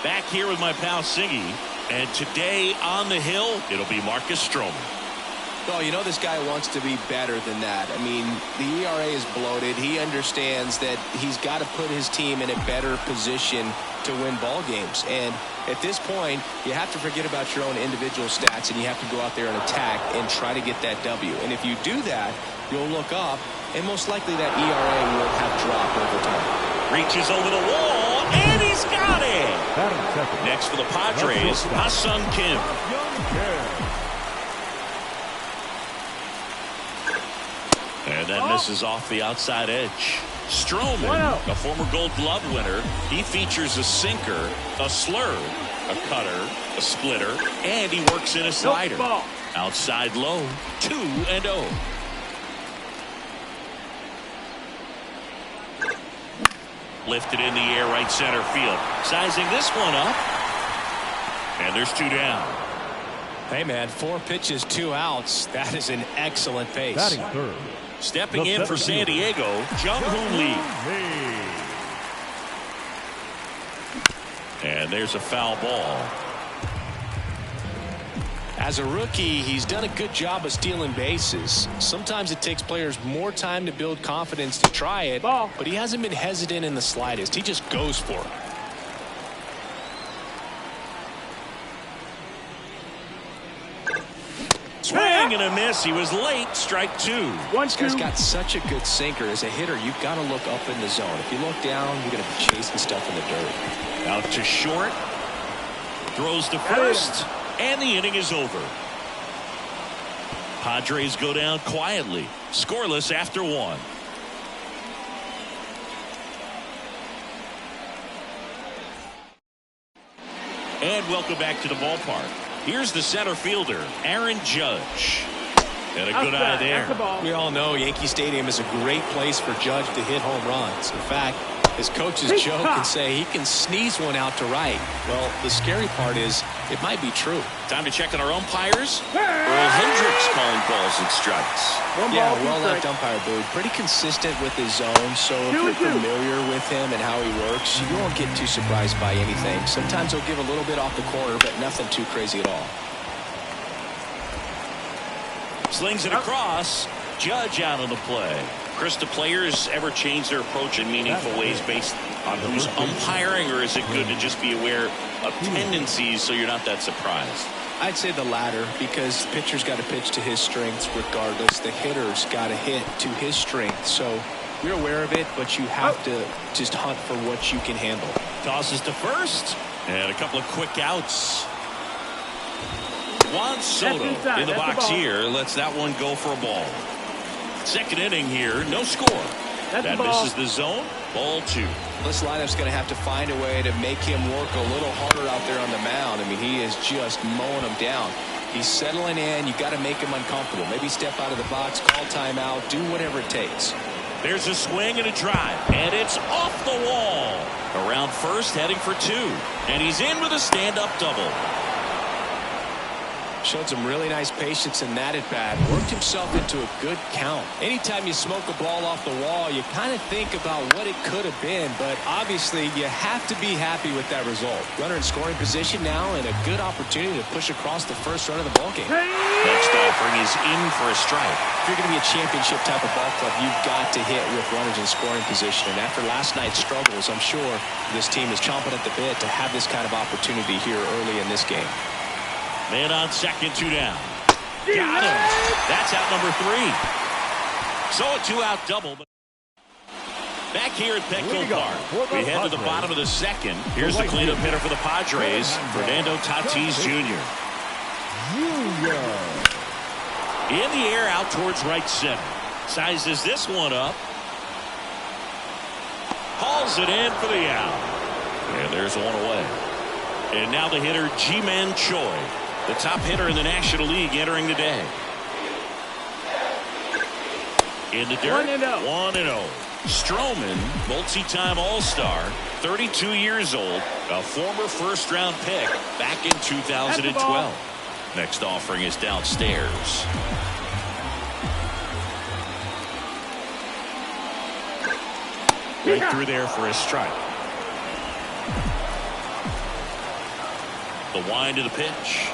Back here with my pal Singy. And today on the hill, it'll be Marcus Stroman. Well, you know this guy wants to be better than that. I mean, the ERA is bloated. He understands that he's got to put his team in a better position to win ball games. And at this point, you have to forget about your own individual stats, and you have to go out there and attack and try to get that W. And if you do that, you'll look up, and most likely that ERA will have dropped over time. Reaches over the wall, and he's got it. Next for the Padres, Ha-Sung Kim. And that misses off the outside edge. Stroman, a former Gold Glove winner, he features a sinker, a slurve, a cutter, a splitter, and he works in a slider. Outside low, 2-0. Lifted in the air, right center field. Sizing this one up. And there's 2 down. Hey, man, 4 pitches, 2 outs. That is an excellent pace. Batting third. Stepping in for San Diego, Jung-Hoon Lee. And there's a foul ball. As a rookie, he's done a good job of stealing bases. Sometimes it takes players more time to build confidence to try it, but he hasn't been hesitant in the slightest. He just goes for it. Swing and a miss. He was late. Strike 2. This guy's got such a good sinker. As a hitter, you've got to look up in the zone. If you look down, you're going to be chasing stuff in the dirt. Out to short. Throws to first. And the inning is over. Padres go down quietly. Scoreless after 1. And welcome back to the ballpark. Here's the center fielder, Aaron Judge. And a good eye there. We all know Yankee Stadium is a great place for Judge to hit home runs. In fact, his coaches joke and say he can sneeze one out to right. Well, the scary part is it might be true. Time to check on our umpires. Earl Hendricks calling balls and strikes. Yeah, well-known umpire, Boog. Pretty consistent with his zone, so if you're familiar with him and how he works, you won't get too surprised by anything. Sometimes he'll give a little bit off the corner, but nothing too crazy at all. Slings it across. Judge out on the play. Chris, do players ever change their approach in meaningful ways based on who's umpiring, or is it good to just be aware of tendencies so you're not that surprised? I'd say the latter, because the pitcher's got to pitch to his strengths regardless. The hitter's got to hit to his strength. So you're aware of it, but you have to just hunt for what you can handle. Tosses to first, and a couple of quick outs. Juan Soto in the box here lets that one go for a ball. Second inning here, no score. That misses the zone. Ball 2. This lineup's going to have to find a way to make him work a little harder out there on the mound. I mean, he is just mowing them down. He's settling in. You got to make him uncomfortable. Maybe step out of the box, call timeout, do whatever it takes. There's a swing and a drive, and it's off the wall. Around first, heading for 2, and he's in with a stand-up double. Showed some really nice patience in that at bat. Worked himself into a good count. Anytime you smoke a ball off the wall, you kind of think about what it could have been, but obviously you have to be happy with that result. Runner in scoring position now, and a good opportunity to push across the first run of the ballgame. Next offering is in for a strike. If you're going to be a championship type of ball club, you've got to hit with runners in scoring position. And after last night's struggles, I'm sure this team is chomping at the bit to have this kind of opportunity here early in this game. Man on second, 2 down. Got him. That's out number 3. So a 2-out double. Back here at Petco Park, we head to the bottom of the second. Here's the cleanup hitter for the Padres, Fernando Tatis Jr. In the air out towards right center. Sizes this one up. Hauls it in for the out. And there's one away. And now the hitter, Ji-Man Choi, the top hitter in the National League entering the day. In the dirt, 1-0. Stroman, multi-time All-Star, 32 years old, a former first-round pick back in 2012. Next offering is downstairs. Right through there for a strike. The wind of the pitch.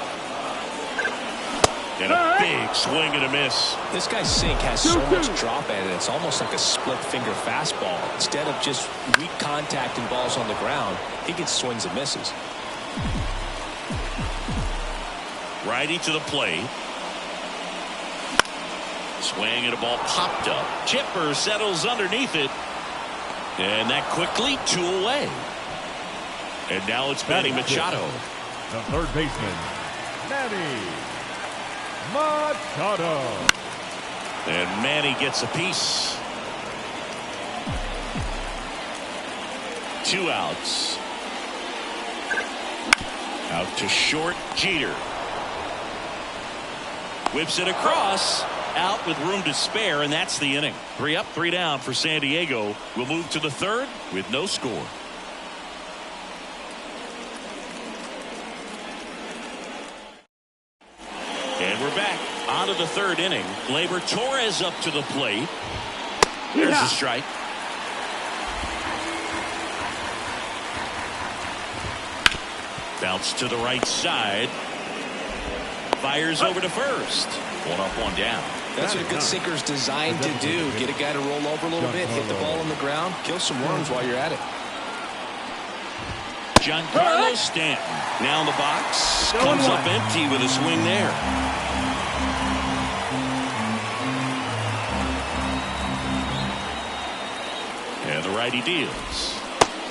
And a big swing and a miss. This guy's sink has so much drop at it. It's almost like a split finger fastball. Instead of just weak contact and balls on the ground, he gets swings and misses. Righty to the plate. Swing and a ball popped up. Chipper settles underneath it. And that quickly 2 away. And now it's Manny Machado. The third baseman, Manny Machado. And Manny gets a piece. 2 outs. Out to short, Jeter. Whips it across. Out with room to spare, and that's the inning. 3 up, 3 down for San Diego. We'll move to the third with no score. And we're back onto the third inning. Gleyber Torres up to the plate. There's a strike. Bounce to the right side. Fires over to first. 1 up, 1 down. That's what a good sinker's designed to do. Get a guy to roll over a little bit, hit the ball on the ground, kill some worms while you're at it. Giancarlo Stanton now in the box. Comes up empty with a swing there. And the righty deals.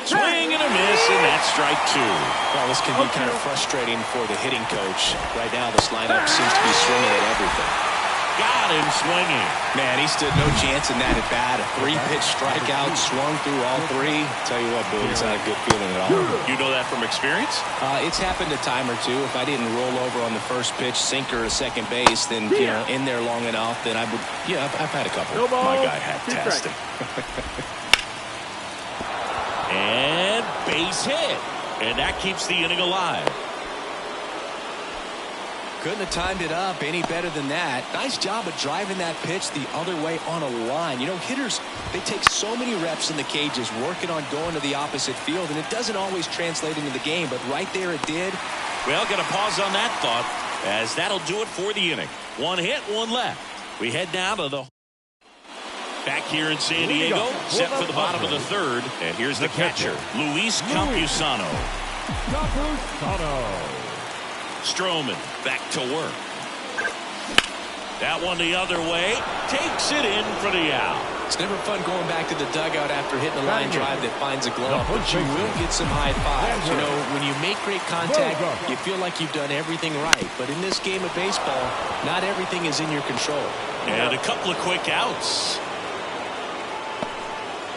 Swing and a miss, and that's strike 2. Well, this can be kind of frustrating for the hitting coach. Right now, this lineup seems to be swinging at everything. Got him swinging. Man, he stood no chance in that at bat. A 3-pitch strikeout, swung through all 3. Tell you what, Bill, it's not a good feeling at all. You know that from experience? It's happened a time or two. If I didn't roll over on the first pitch, sinker to second base, then in there long enough, then I would. Yeah, I've had a couple. My guy had testing. And base hit. And that keeps the inning alive. Couldn't have timed it up any better than that. Nice job of driving that pitch the other way on a line. You know, hitters, they take so many reps in the cages working on going to the opposite field, and it doesn't always translate into the game, but right there it did. Well, got to pause on that thought, as that'll do it for the inning. One hit, one left. We head now to the back here in San Diego, set for the bottom of the third. And here's the catcher, Luis Campusano. Stroman back to work. That one the other way. Takes it in for the out. It's never fun going back to the dugout after hitting a line drive that finds a glove, but you will get some high fives. You know, when you make great contact, you feel like you've done everything right. But in this game of baseball, not everything is in your control. And a couple of quick outs.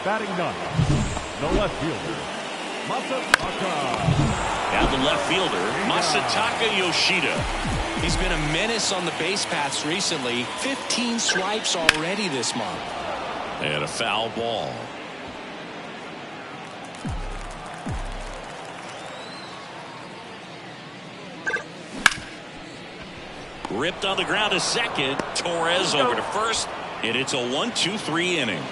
Batting ninth, the left fielder, Masataka. Now the left fielder, Masataka Yoshida. He's been a menace on the base paths recently. 15 swipes already this month. And a foul ball. Ripped on the ground to second. Torres over to first. And it's a 1-2-3 inning.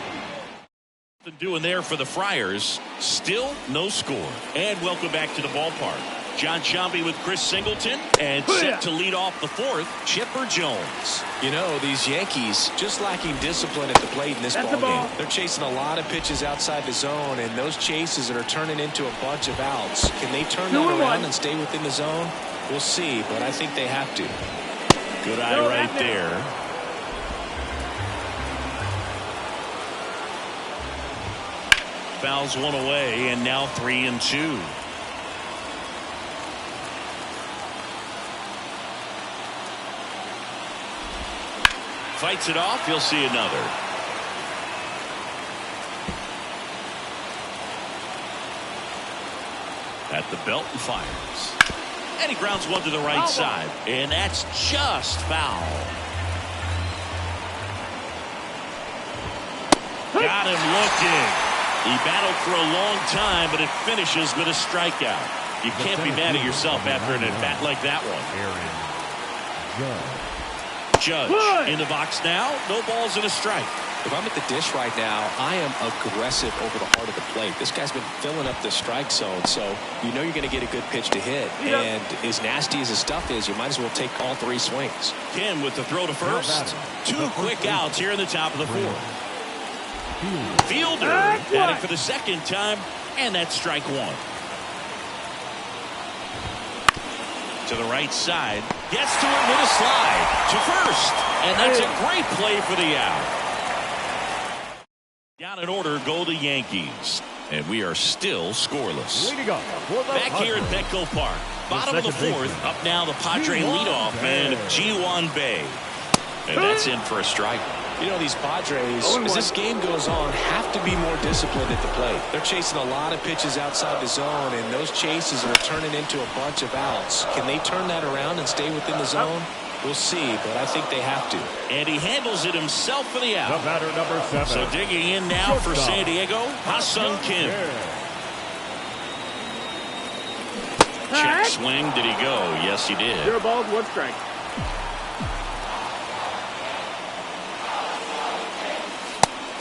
Doing there for the Friars. Still no score. And welcome back to the ballpark. John Sciambi with Chris Singleton, and set to lead off the fourth, Chipper Jones. You know, these Yankees just lacking discipline at the plate in this ballgame. They're chasing a lot of pitches outside the zone, and those chases are turning into a bunch of outs. Can they turn that around and stay within the zone? We'll see, but I think they have to. Good eye right there. Fouls one away, and now 3-2. Fights it off. He'll see another. At the belt and fires. And he grounds one to the right side. And that's just foul. Got him looking. He battled for a long time, but it finishes with a strikeout. You can't be mad at yourself after an at-bat like that one. Judge in the box now. No balls and a strike. If I'm at the dish right now, I am aggressive over the heart of the plate. This guy's been filling up the strike zone, so you know you're going to get a good pitch to hit. And as nasty as his stuff is, you might as well take all three swings. Kim with the throw to first. Two quick outs here in the top of the fourth. Fielder at it for the second time, and that's strike one. To the right side, gets to it with a slide to first, and that's a great play for the out. Down in order go the Yankees, and we are still scoreless. Back here at Petco Park, bottom of the fourth, up now the Padre leadoff man, Ji-Hwan Bae, and that's in for a strike. You know, these Padres, as this game goes on, have to be more disciplined at the plate. They're chasing a lot of pitches outside the zone, and those chases are turning into a bunch of outs. Can they turn that around and stay within the zone? We'll see, but I think they have to. And he handles it himself for the out. The batter, number 7. So digging in now for San Diego, Ha-Sung Kim. Check swing. Did he go? Yes, he did. 0 balls, 1 strike.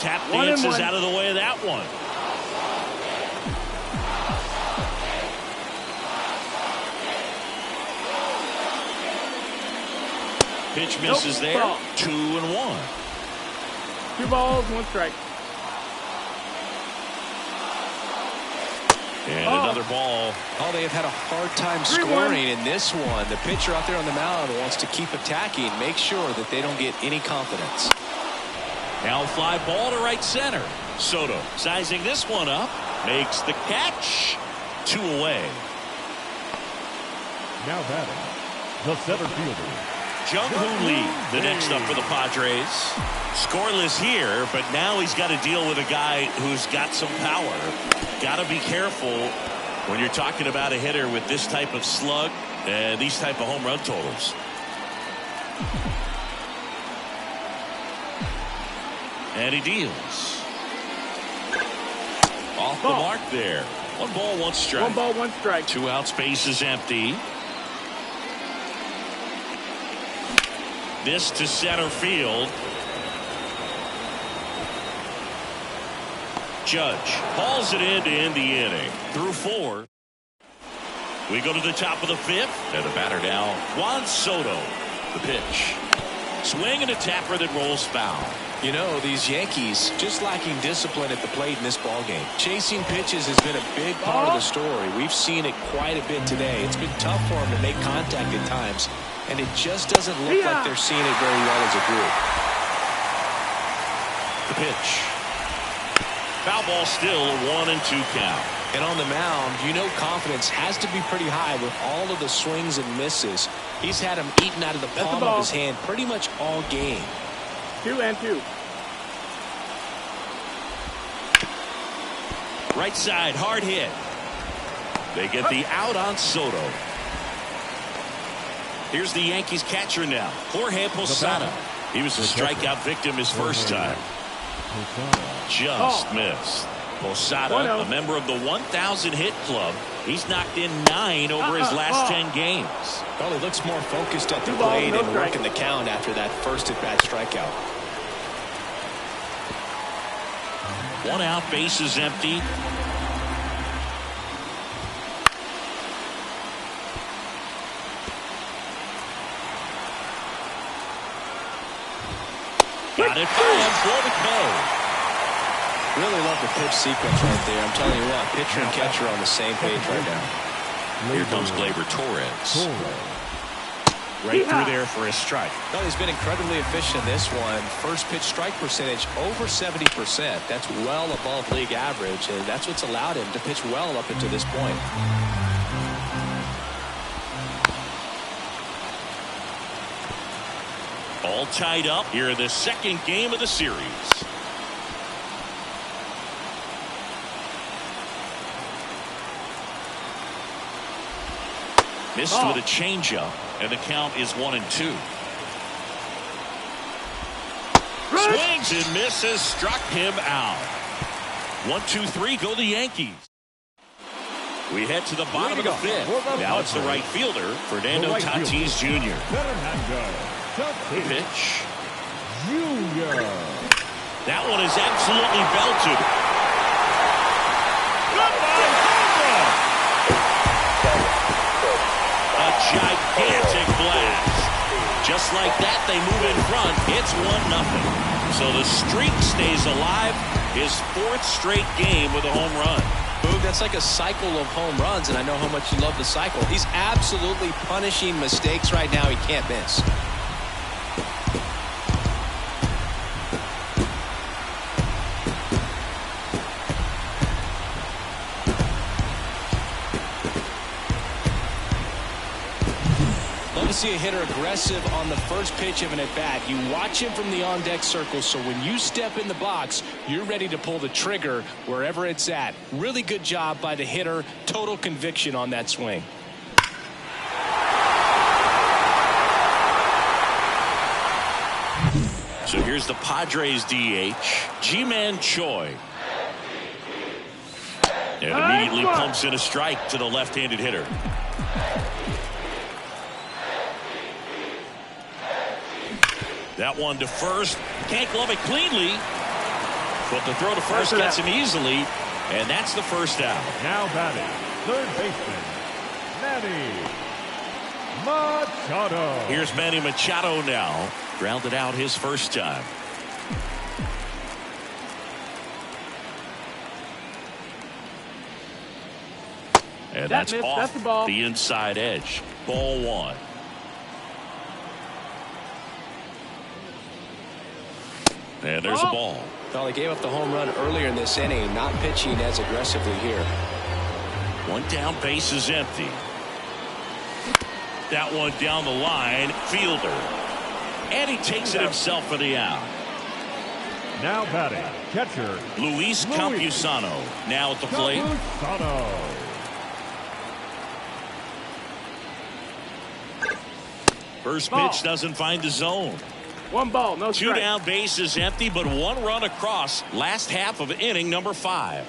Tap dances out of the way of that one. Pitch misses there. 2-1. 2 balls, 1 strike. And another ball. Oh, they have had a hard time scoring in this one. The pitcher out there on the mound wants to keep attacking, make sure that they don't get any confidence. Now fly ball to right center. Soto sizing this one up. Makes the catch. 2 away. Now batting, the center fielder, Jung-Hoo Lee, the next up for the Padres. Scoreless here, but now he's got to deal with a guy who's got some power. Got to be careful when you're talking about a hitter with this type of slug and these type of home run totals. And he deals. Off the mark there. 1 ball, 1 strike. 1 ball, 1 strike. 2 outs, base is empty. This to center field. Judge hauls it in to end the inning. Through 4. We go to the top of the 5th. And the batter now, Juan Soto. The pitch. Swing and a tapper that rolls foul. You know, these Yankees just lacking discipline at the plate in this ballgame. Chasing pitches has been a big part of the story. We've seen it quite a bit today. It's been tough for them to make contact at times, and it just doesn't look like they're seeing it very well as a group. The pitch. Foul ball still, a 1-2 count. And on the mound, you know confidence has to be pretty high with all of the swings and misses. He's had them eaten out of the palm of his hand pretty much all game. 2-2. Right side, hard hit. They get the out on Soto. Here's the Yankees catcher now, Jorge Posada. He was a strikeout victim his first time. Just missed. Posada, a member of the 1,000 hit club. He's knocked in 9 over his last 10 games. Well, he looks more focused at the plate and working the count after that first at-bat strikeout. 1 out, base is empty. Got it by him for the K. Really love the pitch sequence right there. I'm telling you what, pitcher and catcher are on the same page right now. Here comes Gleyber Torres. Right through there for a strike. Well, he's been incredibly efficient in this one. First pitch strike percentage over 70%. That's well above league average, and that's what's allowed him to pitch well up until this point. All tied up here in the second game of the series. Missed with a changeup, and the count is 1-2. Swings and misses, struck him out. 1-2-3, go the Yankees. We head to the bottom of the fifth. Now it's the right fielder, Fernando Tatis Jr. The pitch. That one is absolutely belted. A gigantic blast. Just like that, they move in front. It's 1-0. So the streak stays alive. His 4th straight game with a home run. Boog, that's like a cycle of home runs, and I know how much you love the cycle. He's absolutely punishing mistakes right now he can't miss. See a hitter aggressive on the first pitch of an at-bat. You watch him from the on-deck circle, so when you step in the box, you're ready to pull the trigger wherever it's at. Really good job by the hitter. Total conviction on that swing. So here's the Padres DH, Ji-Man Choi. And immediately pumps in a strike to the left-handed hitter. That one to first. Can't glove it cleanly. But the throw to first gets him easily. And that's the first out. Now batting, third baseman, Manny Machado. Here's Manny Machado now. Grounded out his first time. And that's off that's the ball. The inside edge. Ball 1. And there's a ball. Well, he gave up the home run earlier in this inning, not pitching as aggressively here. 1 down, base is empty. That one down the line, fielder. And he takes it himself for the out. Now batting, catcher Luis Campusano now at the plate. First pitch doesn't find the zone. 1 ball, no strike. 2 down, base is empty, but 1 run across. Last half of inning number 5.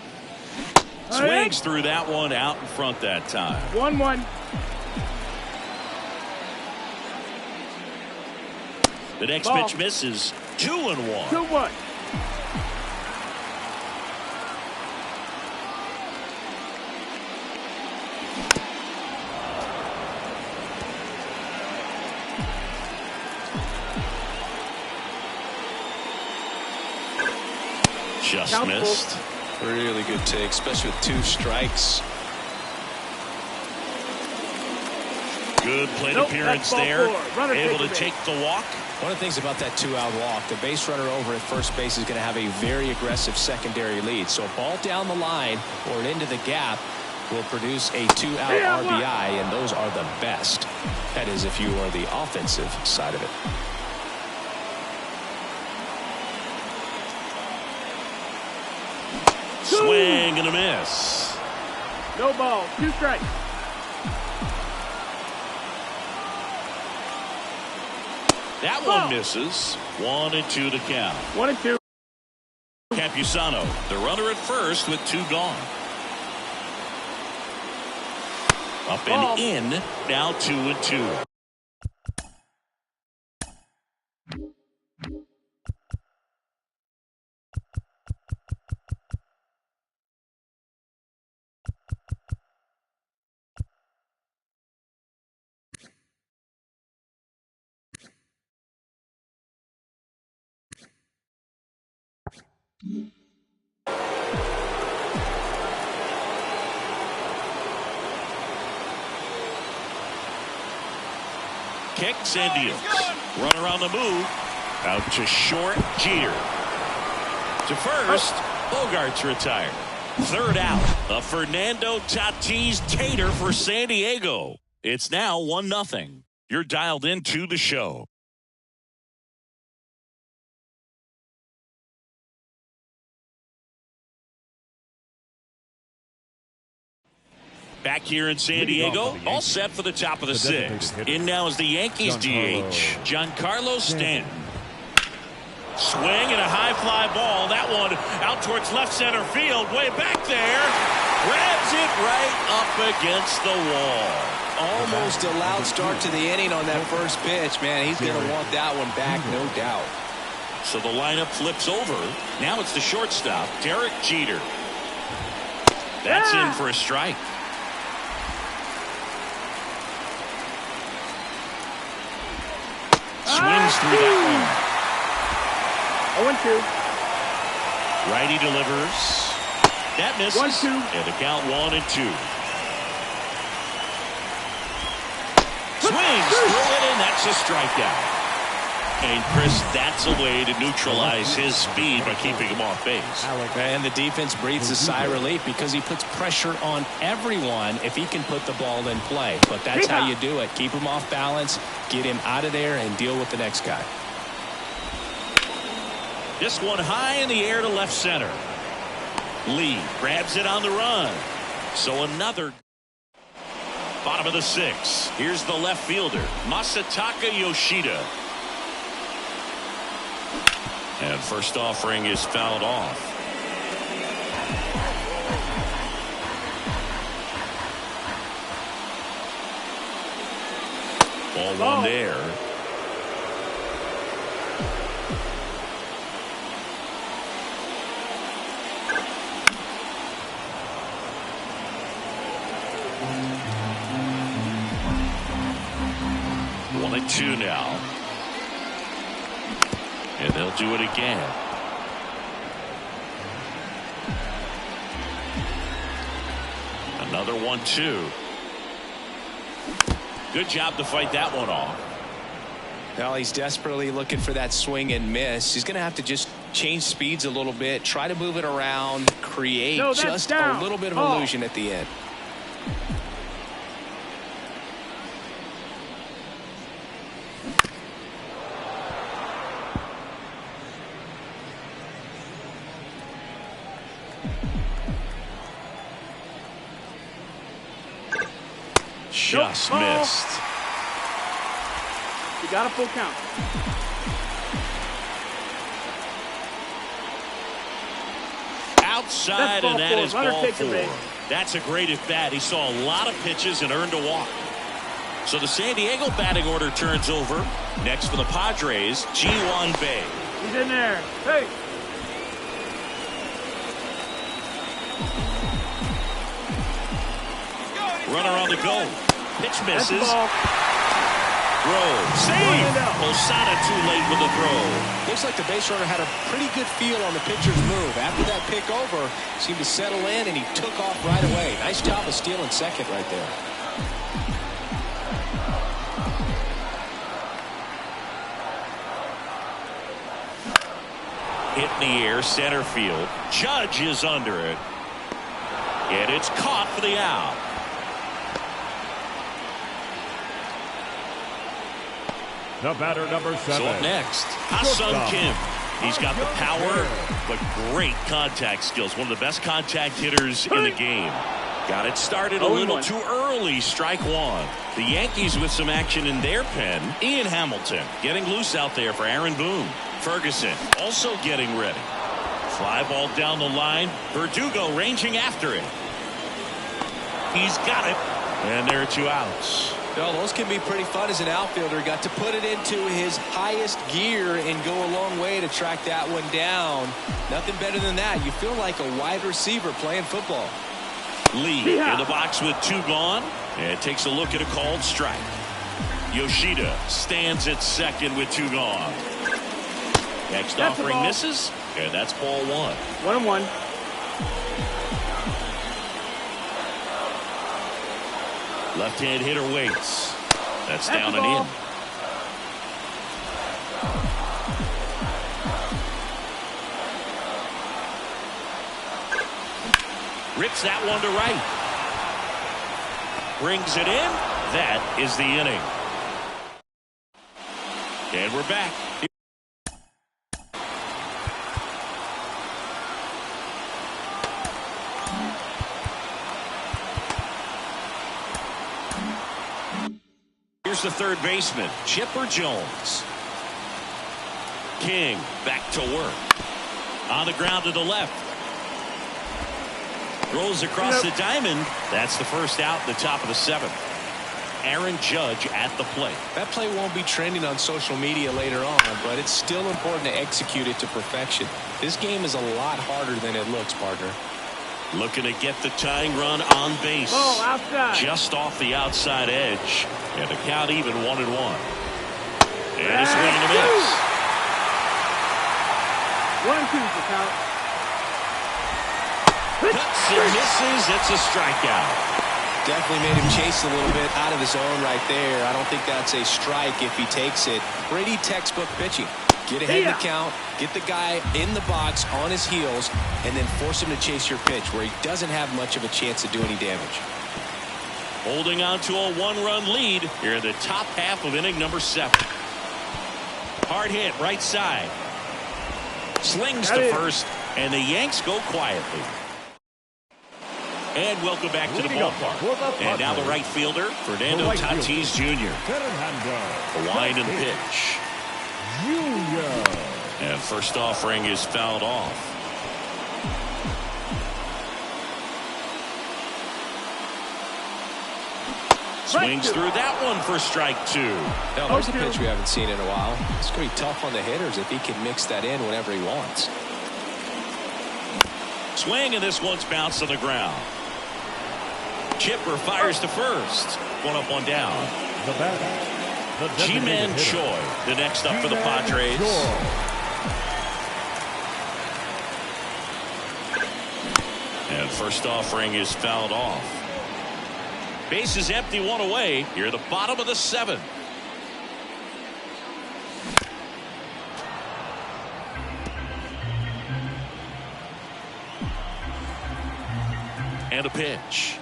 Swings through that one out in front that time. 1-1. The next pitch misses. 2-1. 2-1. Just Count missed. Really good take, especially with 2 strikes. Good plate Nope, appearance that's ball there. 4. Runner Able to takes the take the walk. One of the things about that 2-out walk, the base runner over at first base is going to have a very aggressive secondary lead. So a ball down the line or into the gap will produce a 2-out RBI, and those are the best. That is if you are the offensive side of it. Swing and a miss. No ball. 2 strikes. That one misses. 1-2 to count. 1-2. Campusano, the runner at first with 2 gone. Up and in. Now 2-2. Kicks and deals. Runner on the move. Out to short. Jeter. To first. Bogart's retired. Third out. A Fernando Tatis Tater for San Diego. It's now 1-0. You're dialed into the show. Back here in San Diego, all set for the top of the 6th. In now is the Yankees DH, Giancarlo Stanton. Swing and a high fly ball. That one out towards left center field, way back there. Grabs it right up against the wall. Almost a loud start to the inning on that first pitch. Man, he's going to want that one back, no doubt. So the lineup flips over. Now it's the shortstop, Derek Jeter. That's in for a strike. Swings through that one. 0-2. Righty delivers. That misses. 1-2. And the count 1-2. Swings through it, and that's a strikeout. And Chris, that's a way to neutralize his speed by keeping him off base. And the defense breathes a sigh of relief because he puts pressure on everyone if he can put the ball in play. But that's how you do it. Keep him off balance, get him out of there, and deal with the next guy. This one high in the air to left center. Lee grabs it on the run. So another. Bottom of the 6th. Here's the left fielder, Masataka Yoshida. And first offering is fouled off. Ball 1 there. One and 2 now. And they'll do it again. Another 1-2. Good job to fight that one off. Well, he's desperately looking for that swing and miss. He's going to have to just change speeds a little bit, try to move it around, create just a little bit of illusion at the end. Just missed. You got a full count. Outside, and that is ball 4. Base. That's a great at bat. He saw a lot of pitches and earned a walk. So the San Diego batting order turns over. Next for the Padres, Ji-hwan Bae. He's in there. Hey. Runner on the go. Pitch misses. Throw. Save. Osana too late with the throw. Looks like the base runner had a pretty good feel on the pitcher's move. After that pick over, seemed to settle in, and he took off right away. Nice job of stealing second right there. Hit in the air, center field. Judge is under it. And it's caught for the out. The batter, number 7. So up next, Ha-Seong Kim. He's got the power, but great contact skills. One of the best contact hitters in the game. Got it started a little too early. Strike one. The Yankees with some action in their pen. Ian Hamilton getting loose out there for Aaron Boone. Ferguson also getting ready. Fly ball down the line. Verdugo ranging after it. He's got it. And there are 2 outs. Well, those can be pretty fun as an outfielder. Got to put it into his highest gear and go a long way to track that one down. Nothing better than that. You feel like a wide receiver playing football. Lee in the box with 2 gone. And takes a look at a called strike. Yoshida stands at second with 2 gone. Next offering misses. And that's ball 1. 1-1. Left-hand hitter waits. That's down and in. Rips that one to right. Brings it in. That is the inning. And we're back. Here's the third baseman, Chipper Jones. King back to work. On the ground to the left. Rolls across the diamond. That's the first out, the top of the 7th. Aaron Judge at the plate. That play won't be trending on social media later on, but it's still important to execute it to perfection. This game is a lot harder than it looks, partner. Looking to get the tying run on base. Oh, outside. Just off the outside edge. And the count even 1-1. And a swing and a miss. 1-2 for count. Cuts and misses. It's a strikeout. Definitely made him chase a little bit out of his zone right there. I don't think that's a strike if he takes it. Pretty textbook pitching. Get ahead in the count, get the guy in the box on his heels, and then force him to chase your pitch where he doesn't have much of a chance to do any damage. Holding on to a 1-run lead here in the top half of inning number 7. Hard hit right side. Slings to first, and the Yanks go quietly. And welcome back to the ballpark. And now the right fielder, Fernando Tatis Jr. The line and pitch. And first offering is fouled off. Swings through that one for strike 2. Now, there's a pitch we haven't seen in a while. It's going to be tough on the hitters if he can mix that in whenever he wants. Swing, and this one's bounced on the ground. Chipper fires to first. 1 up, 1 down. The batter, the Ji-Man Choi, the next up for the Padres. And first offering is fouled off. Base is empty, 1 away. Here at the bottom of the 7th. And a pitch.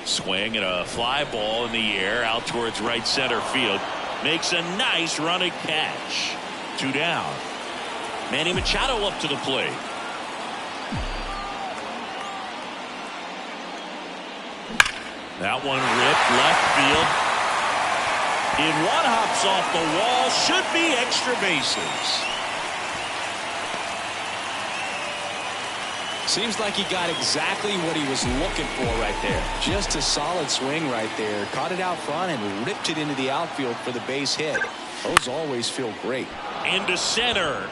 Swing and a fly ball in the air out towards right center field. Makes a nice running catch. 2 down. Manny Machado up to the plate. That one ripped left field. In one, hops off the wall. Should be extra bases. Seems like he got exactly what he was looking for right there. Just a solid swing right there. Caught it out front and ripped it into the outfield for the base hit. Those always feel great. Into center.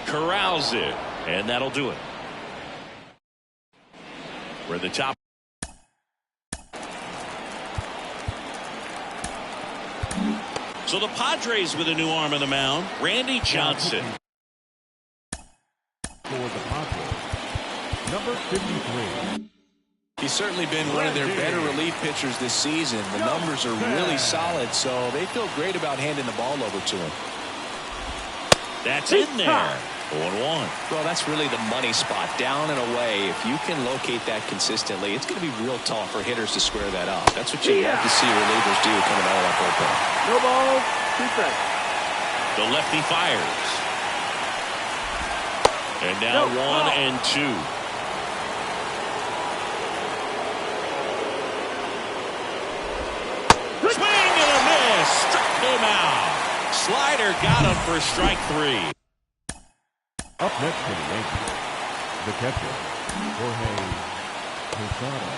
Corrals it. And that'll do it. We're at the top. So the Padres with a new arm on the mound, Randy Johnson. For the Padres, number 53. He's certainly been one of their better relief pitchers this season. The numbers are really solid, so they feel great about handing the ball over to him. That's in there. 0-1. Well, that's really the money spot, down and away. If you can locate that consistently, it's going to be real tough for hitters to square that up. That's what you love to see relievers do coming out of that bullpen. No balls, 2 strikes. The lefty fires. And now 1-2. Swing and a miss. Struck him out. Slider got him for strike 3. Up next for the Yankees, the catcher, Jorge Posada.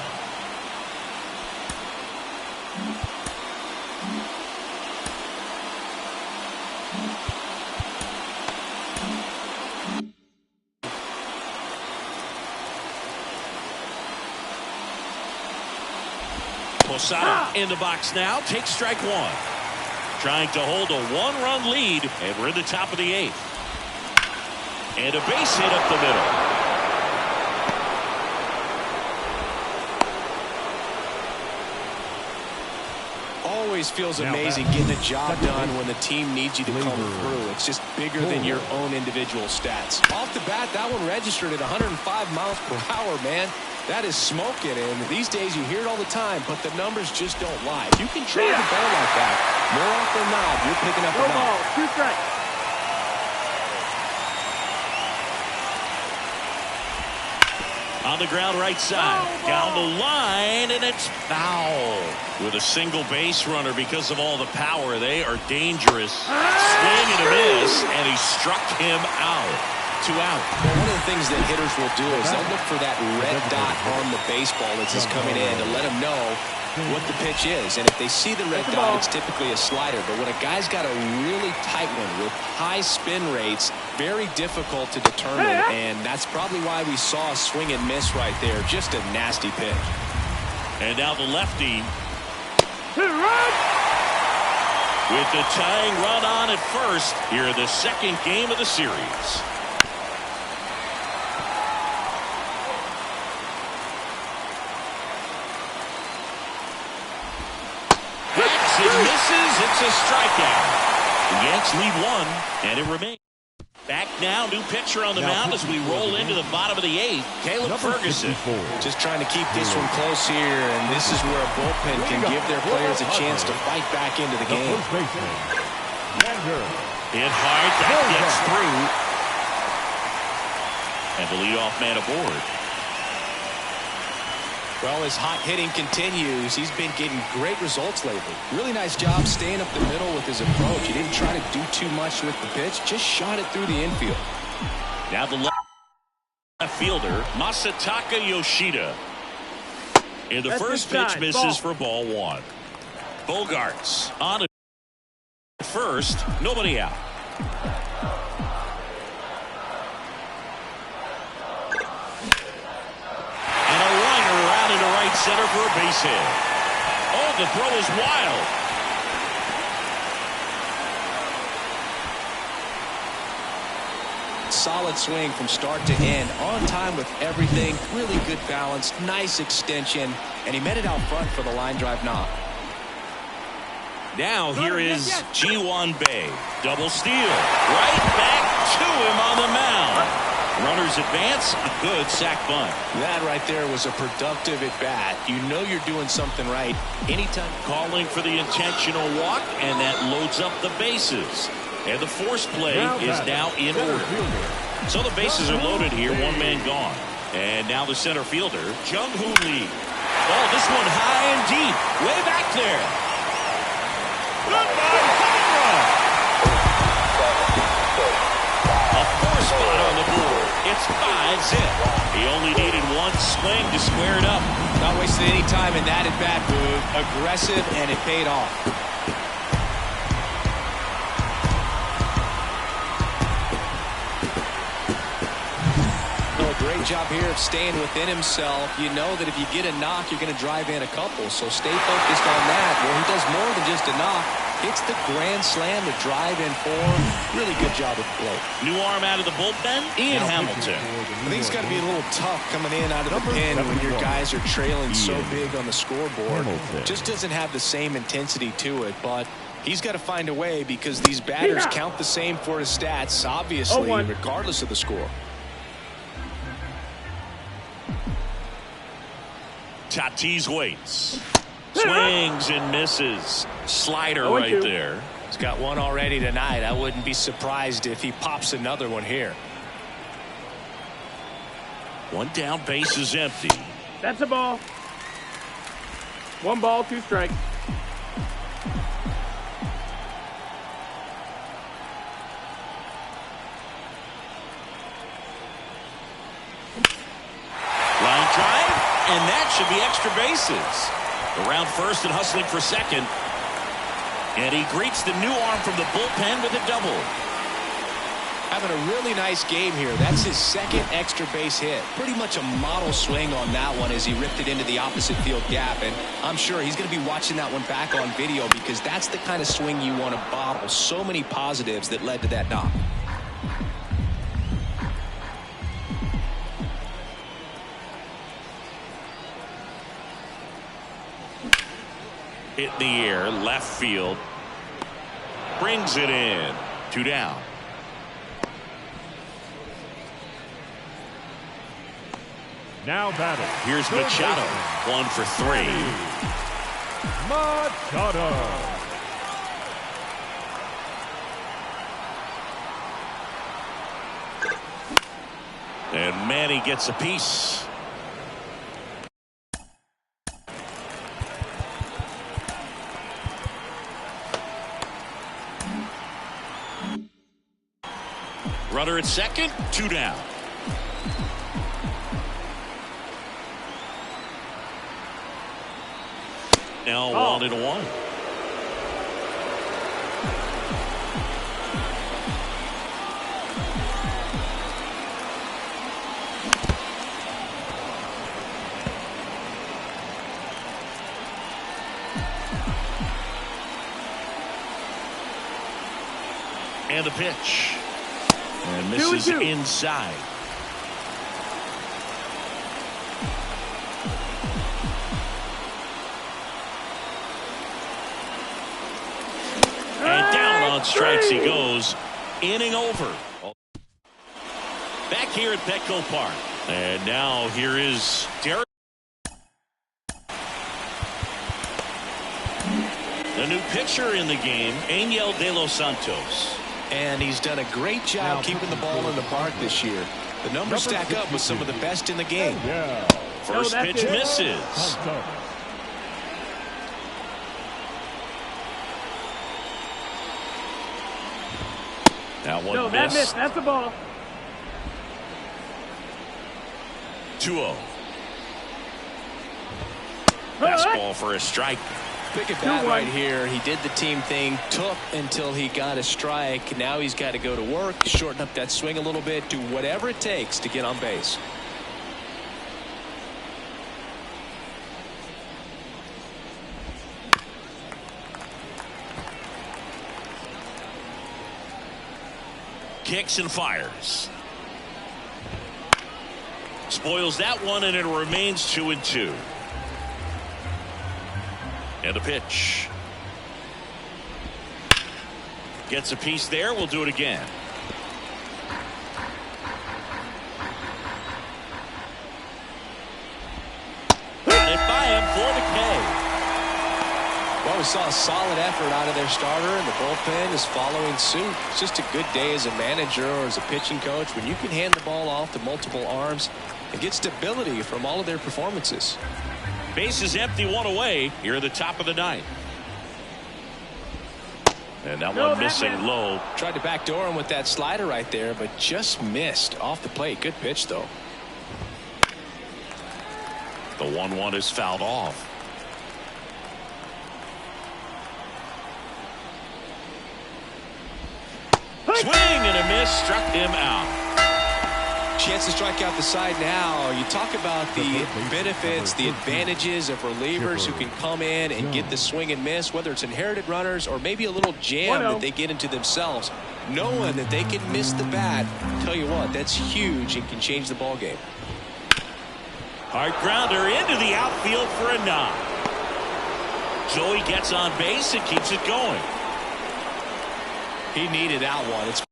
Posada in the box now. Takes strike 1. Trying to hold a 1-run lead, and we're in the top of the 8th. And a base hit up the middle. Always feels amazing getting a job done when the team needs you to come through. It's just bigger than your own individual stats. Off the bat, that one registered at 105 miles per hour, man. That is smoking, and these days you hear it all the time, but the numbers just don't lie. If you can drive the ball like that, more often than not, you're picking up a ball, 2 strikes. On the ground right side. Down the line, and it's foul. With a single base runner because of all the power, they are dangerous. Swing and a miss, and he struck him out. 2 out. Well, one of the things that hitters will do is they'll look for that red dot on the baseball as it's coming in to let them know what the pitch is. And if they see the red dot, it's typically a slider. But when a guy's got a really tight one with high spin rates, very difficult to determine. And that's probably why we saw a swing and miss right there. Just a nasty pitch. And now the lefty. 2 runs. With the tying run on at first here in the second game of the series. It misses. It's a strikeout. The Yanks lead 1, and it remains. Back now, new pitcher on the mound as we roll into the bottom of the 8th. Caleb Ferguson. Just trying to keep this one close here, and this is where a bullpen can give their players a chance to fight back into the game. Hit hard. That gets through. And the leadoff man aboard. Well, his hot hitting continues. He's been getting great results lately. Really nice job staying up the middle with his approach. He didn't try to do too much with the pitch, just shot it through the infield. Now the left fielder, Masataka Yoshida. In the first pitch, misses for ball 1. Bogarts on it. First, nobody out. Center for a base hit. Oh, the throw is wild. Solid swing from start to end. On time with everything. Really good balance. Nice extension. And he met it out front for the line drive knock. Now here is Ji-Hwan Bae. Double steal. Right back to him on the mound. Runners advance, a good sac bunt. That right there was a productive at bat. You know you're doing something right anytime. Calling for the intentional walk, and that loads up the bases. And the force play is now in order. So the bases are loaded here, 1 man gone. And now the center fielder, Jung-Hoo Lee. Oh, this one high and deep, way back there. Goodbye, home run. A 4-spot on the board. It's 5-zip. He only needed 1 swing to square it up. Not wasting any time in that at-bat, Boog. Aggressive, and it paid off. A great job here of staying within himself. You know that if you get a knock, you're going to drive in a couple. So stay focused on that. Well, he does more than just a knock. Hits the grand slam to drive in four. Really good job at the plate. New arm out of the bullpen, Ian Hamilton. I think it's got to be a little tough coming in out of the pen when your guys are trailing so big on the scoreboard. Just doesn't have the same intensity to it, but he's got to find a way because these batters count the same for his stats, obviously, regardless of the score. Tatis waits. Swings and misses. Slider right there. He's got one already tonight. I wouldn't be surprised if he pops another one here. One down, base is empty. That's a ball. 1 ball, 2 strikes. Line drive, and that should be extra bases. Around first and hustling for second. And he greets the new arm from the bullpen with a double. Having a really nice game here. That's his second extra base hit. Pretty much a model swing on that one as he ripped it into the opposite field gap. And I'm sure he's going to be watching that one back on video because that's the kind of swing you want to bottle. So many positives that led to that knock. Hit in the air, left field. Brings it in. 2 down. Now batting. Here's Machado. 1 for 3. Machado. And Manny gets a piece. Runner at second, 2 down. Now 1-1. And the pitch. And misses inside. And down on strikes he goes. Inning over. Back here at Petco Park. And now here is Derek. The new pitcher in the game, Angel De Los Santos. And he's done a great job keeping the ball in the park this year. The numbers stack up with some of the best in the game. First pitch misses. That one missed. That's the ball. 2-0. Fastball for a strike. Pick it bat right here. He did the team thing, took until he got a strike. Now he's got to go to work, shorten up that swing a little bit, do whatever it takes to get on base. Kicks and fires. Spoils that one, and it remains 2-2. And the pitch. Gets a piece there. We'll do it again. Got it by him for the K. Well, we saw a solid effort out of their starter, and the bullpen is following suit. It's just a good day as a manager or as a pitching coach when you can hand the ball off to multiple arms and get stability from all of their performances. Base is empty, 1 away here at the top of the 9th. And that one missing low. Tried to backdoor him with that slider right there, but just missed off the plate. Good pitch, though. The 1-1 is fouled off. Swing and a miss, struck him out. Chance to strike out the side now. You talk about the benefits, the advantages of relievers who can come in and get the swing and miss, whether it's inherited runners or maybe a little jam that they get into themselves. Knowing that they can miss the bat, tell you what, that's huge and can change the ball game. Hard grounder into the outfield for a knock. Joey gets on base and keeps it going. He needed that one. It's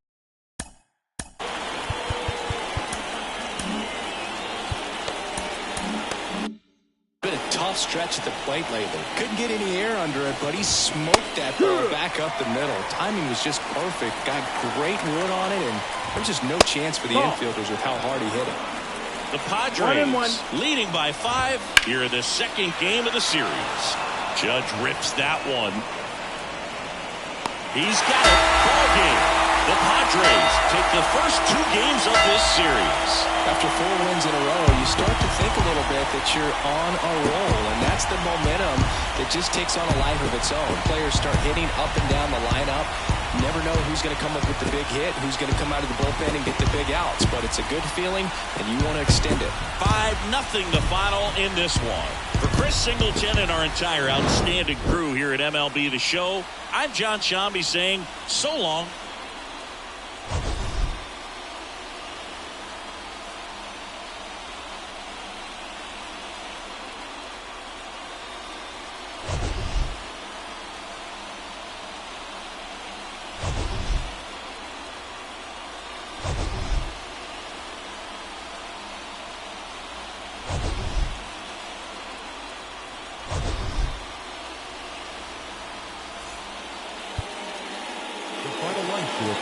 been a tough stretch at the plate lately. Couldn't get any air under it, but he smoked that ball back up the middle. Timing was just perfect. Got great wood on it, and there's just no chance for the infielders with how hard he hit it. The Padres leading by 5 here in the second game of the series. Judge rips that one. He's got it. Ball game. The Padres take the first 2 games of this series. After 4 wins in a row, you start to think a little bit that you're on a roll, and that's the momentum that just takes on a life of its own. Players start hitting up and down the lineup. Never know who's going to come up with the big hit, who's going to come out of the bullpen and get the big outs, but it's a good feeling, and you want to extend it. 5-0 the final in this one. For Chris Singleton and our entire outstanding crew here at MLB The Show, I'm John Shambi saying so long.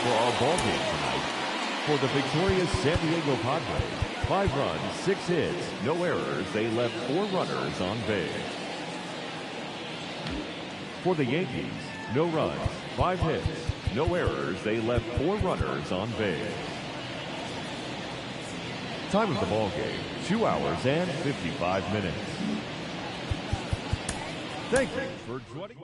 For our ball game tonight, for the victorious San Diego Padres, 5 runs, 6 hits, no errors. They left 4 runners on base. For the Yankees, no runs, 5 hits, no errors. They left 4 runners on base. Time of the ball game, 2 hours and 55 minutes. Thank you for joining.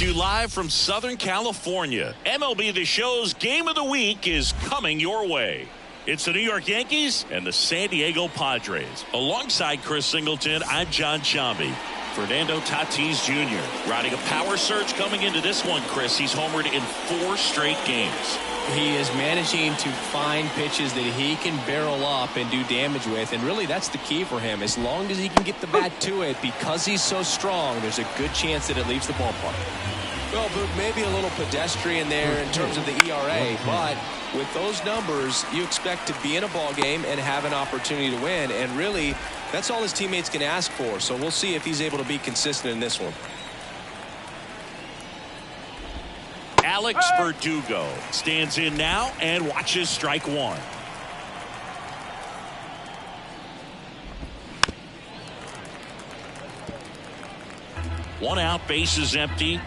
to you live from Southern California. MLB The Show's Game of the Week is coming your way. It's the New York Yankees and the San Diego Padres. Alongside Chris Singleton, I'm John Chambi. Fernando Tatis Jr. riding a power surge coming into this one, Chris. He's homered in 4 straight games. He is managing to find pitches that he can barrel up and do damage with, and really that's the key for him. As long as he can get the bat to it, because he's so strong, there's a good chance that it leaves the ballpark. Well, Boog, maybe a little pedestrian there in terms of the ERA, but with those numbers, you expect to be in a ball game and have an opportunity to win, and really that's all his teammates can ask for. So we'll see if he's able to be consistent in this one. Alex Verdugo stands in now and watches strike 1. One out, bases empty.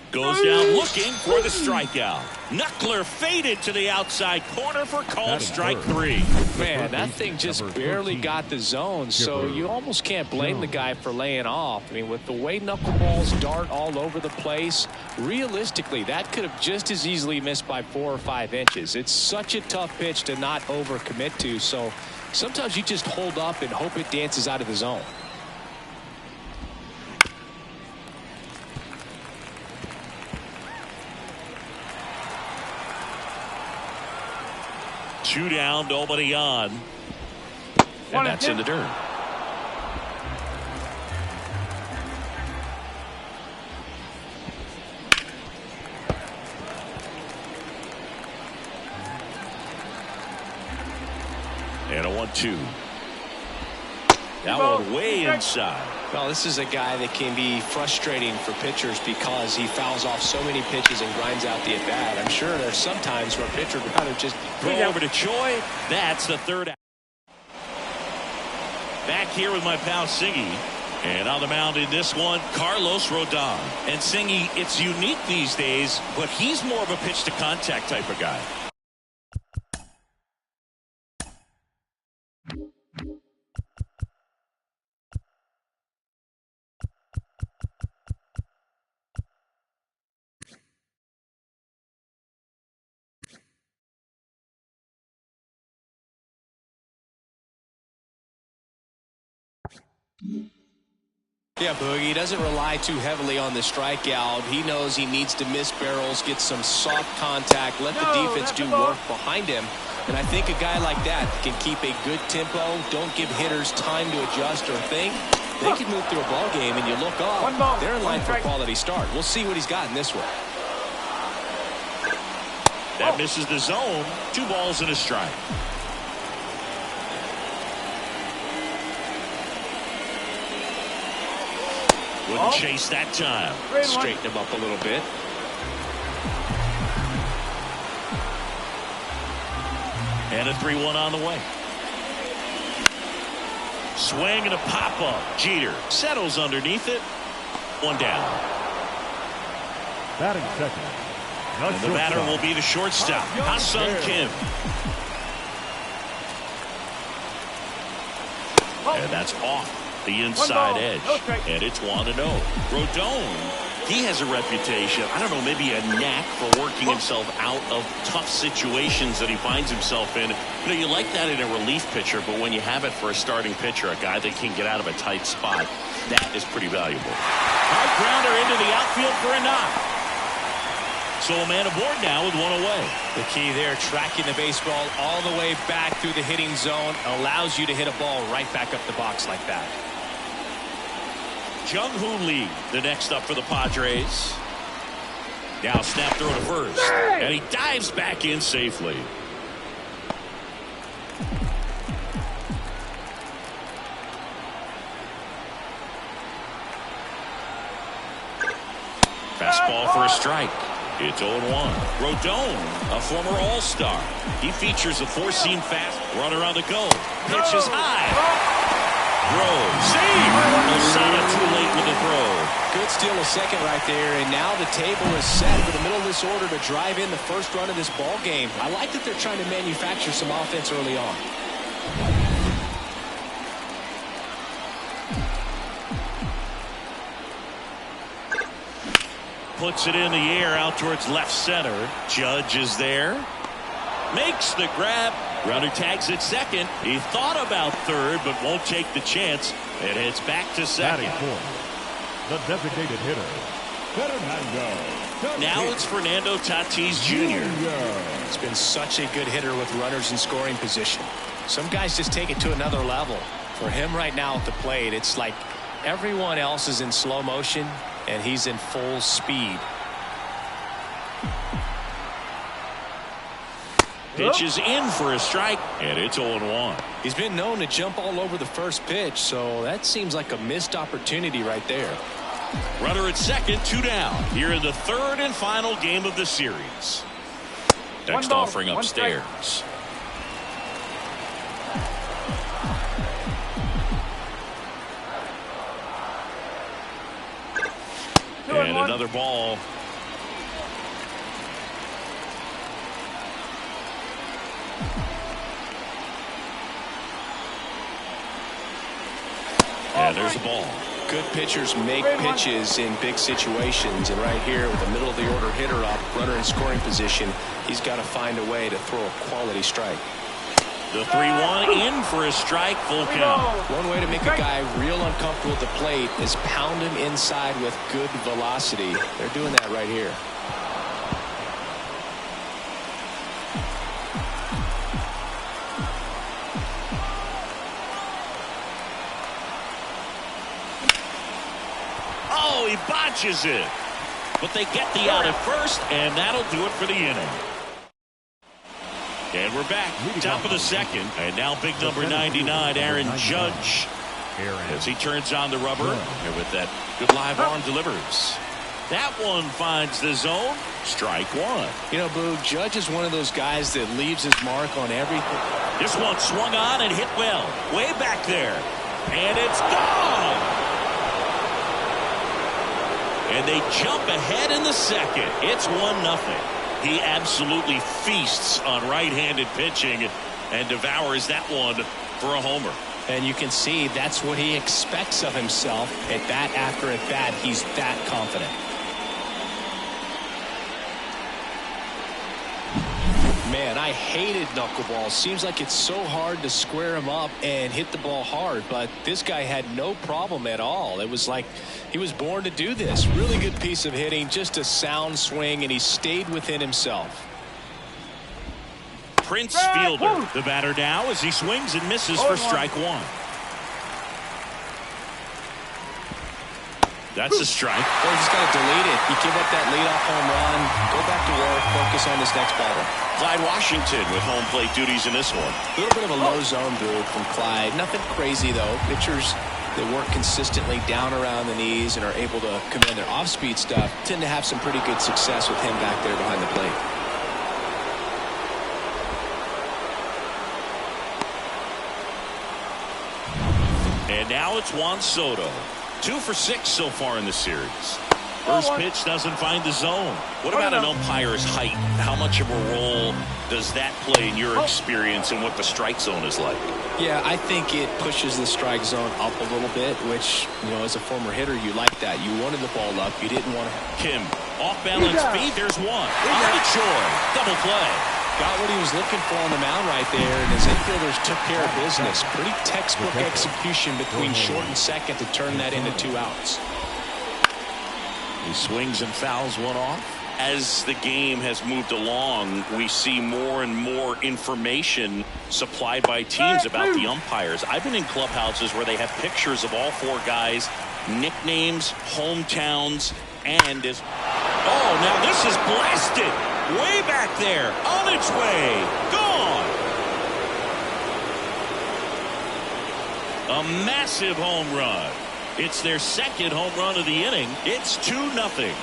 Goes down looking for the strikeout. Knuckler faded to the outside corner for called strike 3. Man, that thing just barely got the zone, so you almost can't blame the guy for laying off. I mean, with the way knuckleballs dart all over the place, realistically, that could have just as easily missed by 4 or 5 inches. It's such a tough pitch to not overcommit to, so sometimes you just hold up and hope it dances out of the zone. Two down, nobody on. And that's in the dirt. And a 1-2. That one way inside. Well, this is a guy that can be frustrating for pitchers because he fouls off so many pitches and grinds out the at-bat. I'm sure there's some times where a pitcher would rather just throw over to Choi. That's the third out. Back here with my pal Singy. And on the mound in this one, Carlos Rodon. And Singy, it's unique these days, but he's more of a pitch-to-contact type of guy. Yeah, Boogie doesn't rely too heavily on the strikeout. He knows he needs to miss barrels, get some soft contact, let the defense do work behind him. And I think a guy like that can keep a good tempo, don't give hitters time to adjust or think. They can move through a ball game, and you look up, they're in line for a quality start. We'll see what he's got in this one. That misses the zone. 2 balls and a strike. Wouldn't chase that time. Straighten him up a little bit. And a 3-1 on the way. Swing and a pop-up. Jeter settles underneath it. 1 down. Batting second. And the batter will be the shortstop, Ha-Sung Kim. And that's off the inside edge. And it's 1-0. Rodon, he has a reputation, I don't know, maybe a knack for working himself out of tough situations that he finds himself in. You know, you like that in a relief pitcher, but when you have it for a starting pitcher, a guy that can get out of a tight spot, that is pretty valuable. Hard grounder into the outfield for a knock. So a man aboard now with 1 away. The key there, tracking the baseball all the way back through the hitting zone, allows you to hit a ball right back up the box like that. Jung-Hoo Lee, the next up for the Padres. Now snap throw to first. And he dives back in safely. Fastball for a strike. It's 0-1. Rodon, a former All-Star. He features a 4-seam fast runner on the go. Pitch is high. Throw. Save. Osada too late with the throw. Good steal, a second right there, and now the table is set for the middle of this order to drive in the first run of this ball game. I like that they're trying to manufacture some offense early on. puts it in the air out towards left center. Judge is there. Makes the grab. Runner tags at second. He thought about third, but won't take the chance. It heads back to second. The designated hitter, Fernando. Now it's Fernando Tatis Jr. He's been such a good hitter with runners in scoring position. Some guys just take it to another level. For him right now at the plate, it's like everyone else is in slow motion and he's in full speed. Pitch is in for a strike, and it's 0-1. He's been known to jump all over the first pitch, so that seems like a missed opportunity right there. Runner at second, 2 down. Here in the third and final game of the series. Next offering upstairs. And another ball. And there's a ball. Good pitchers make pitches in big situations, and right here with the middle of the order hitter up, runner in scoring position, he's got to find a way to throw a quality strike. The 3-1 in for a strike, full count. One way to make a guy real uncomfortable at the plate is pound him inside with good velocity. They're doing that right here. Oh, he botches it. But they get the out at first, and that'll do it for the inning. And we're back, top of the second, and now big number 99, Aaron Judge, as he turns on the rubber, and with that good live arm delivers. That one finds the zone, strike one. You know, Boo, Judge is one of those guys that leaves his mark on everything. This one swung on and hit well, way back there, and it's gone. And they jump ahead in the second. It's 1-0. He absolutely feasts on right-handed pitching and devours that one for a homer. And you can see that's what he expects of himself. At bat after at bat, he's that confident. Man, I hated knuckleball. Seems like it's so hard to square him up and hit the ball hard, but this guy had no problem at all. It was like he was born to do this. Really good piece of hitting, just a sound swing, and he stayed within himself. Prince Fielder, the batter now, as he swings and misses for strike one. That's a strike. Well, he's got to delete it. You give up that leadoff home run, go back to work, focus on this next batter. Clyde Washington with home plate duties in this one. A little bit of a low zone move from Clyde. Nothing crazy, though. Pitchers that work consistently down around the knees and are able to command their off-speed stuff tend to have some pretty good success with him back there behind the plate. And now it's Juan Soto. 2 for 6 so far in the series. First pitch doesn't find the zone. What about an umpire's height? How much of a role does that play in your experience and what the strike zone is like? Yeah, I think it pushes the strike zone up a little bit, which, you know, as a former hitter, you like that. You wanted the ball up. You didn't want to. Kim, off-balance feed. There's one. On the Choi. Double play. Got what he was looking for on the mound right there, and his infielders took care of business. Pretty textbook execution between short and second to turn that into 2 outs. He swings and fouls one off. As the game has moved along, we see more and more information supplied by teams about the umpires. I've been in clubhouses where they have pictures of all 4 guys, nicknames, hometowns, and is... Oh, now this is blasted! Way back there, on its way, gone! A massive home run. It's their second home run of the inning. It's 2-0.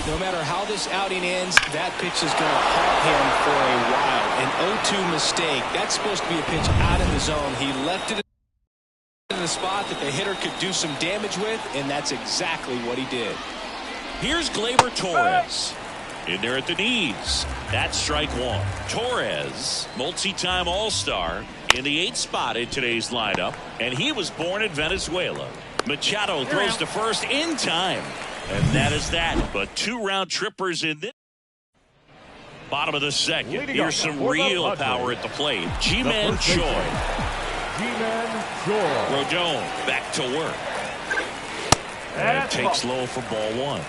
No matter how this outing ends, that pitch is going to haunt him for a while. An 0-2 mistake. That's supposed to be a pitch out of the zone. He left it in the spot that the hitter could do some damage with, and that's exactly what he did. Here's Gleyber Torres. In there at the knees. That's strike one. Torres, multi-time All-Star, in the 8th spot in today's lineup, and he was born in Venezuela. Machado throws to first in time, and that is that. But 2 round trippers in this. Bottom of the second. Here's some real power at the plate. Ji-Man Choi. Rodon back to work. And takes low for ball 1.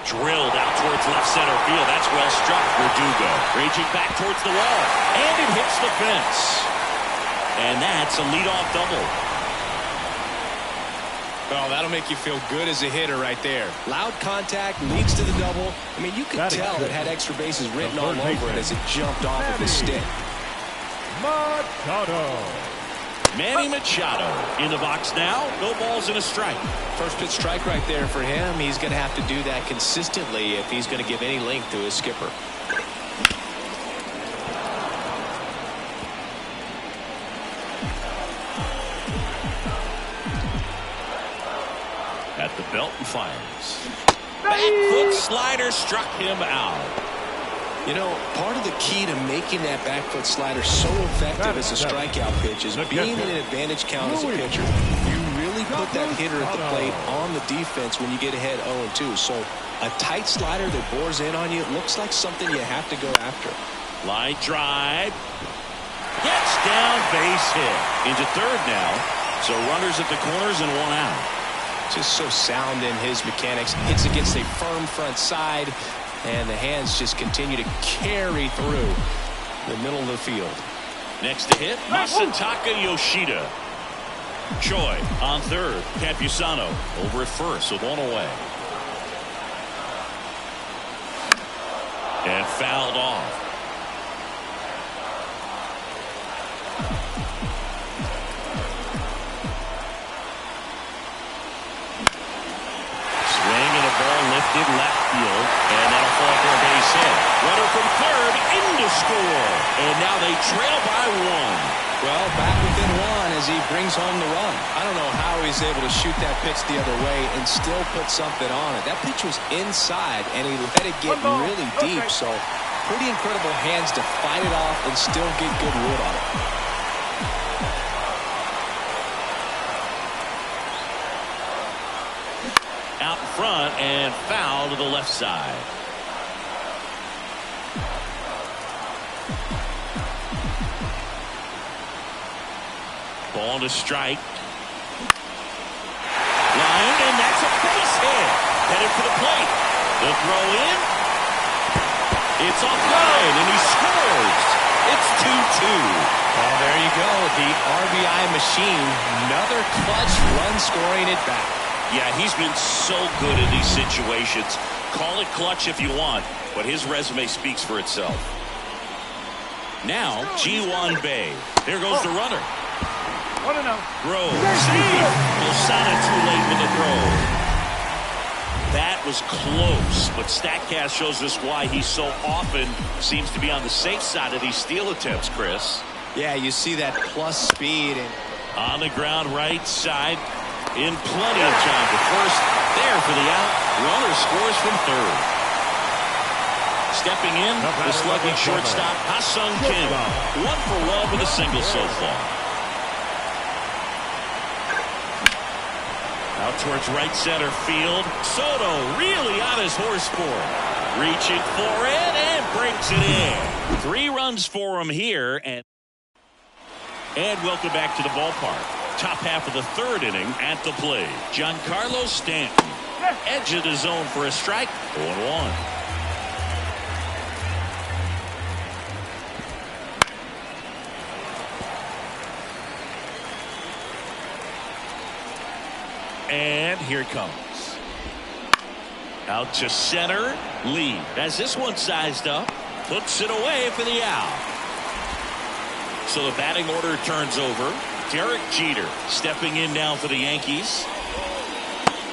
Drilled out towards left center field. That's well struck. Verdugo raging back towards the wall. And it hits the fence. And that's a leadoff double. Oh, that'll make you feel good as a hitter right there. Loud contact leads to the double. I mean, you could tell it had extra bases written all over it as it jumped off of the stick. Machado. Manny Machado in the box now. No balls and a strike. First pitch strike right there for him. He's going to have to do that consistently if he's going to give any length to his skipper. At the belt and fires. Back foot slider struck him out. You know, part of the key to making that back foot slider so effective as a strikeout pitch is being in an advantage count as a pitcher. You really put that hitter at the plate on the defense when you get ahead 0-2. So a tight slider that bores in on you, it looks like something you have to go after. Line drive. Gets down, base hit. Into third now. So runners at the corners and 1 out. Just so sound in his mechanics. Hits against a firm front side. And the hands just continue to carry through the middle of the field. Next to hit, Masataka Yoshida. Choi on third. Campusano over at first with 1 away. And fouled off. Lifted left field, and that'll fall for a base hit. Runner from third in to score, and now they trail by 1. Well, back within 1 as he brings home the run. I don't know how he's able to shoot that pitch the other way and still put something on it. That pitch was inside, and he let it get really deep, so pretty incredible hands to fight it off and still get good wood on it. Out in front and foul to the left side. Ball to strike. Line, and that's a base hit. Headed for the plate. The throw in. It's offline, and he scores. It's 2-2. Well, there you go. The RBI machine. Another clutch run scoring it back. Yeah, he's been so good in these situations. Call it clutch if you want, but his resume speaks for itself. Now, Ji-Hwan Bae. There goes the runner. Throw. Steve Losana too late with the throw. That was close, but StatCast shows us why he so often seems to be on the safe side of these steal attempts, Chris. Yeah, you see that plus speed. And on the ground right side. In plenty of time to first. There for the out. Runner scores from third. Stepping in, the slugging shortstop, Ha-Sung Kim. 1 for 1 with a single so far. Out towards right center field. Soto really on his horse for it. Reaching for it and brings it in. 3 runs for him here. And welcome back to the ballpark. Top half of the 3rd inning at the plate. Giancarlo Stanton. Edge of the zone for a strike. 0-1. And here it comes. Out to center. Lee has this one sized up. Puts it away for the out. So the batting order turns over. Derek Jeter stepping in now for the Yankees.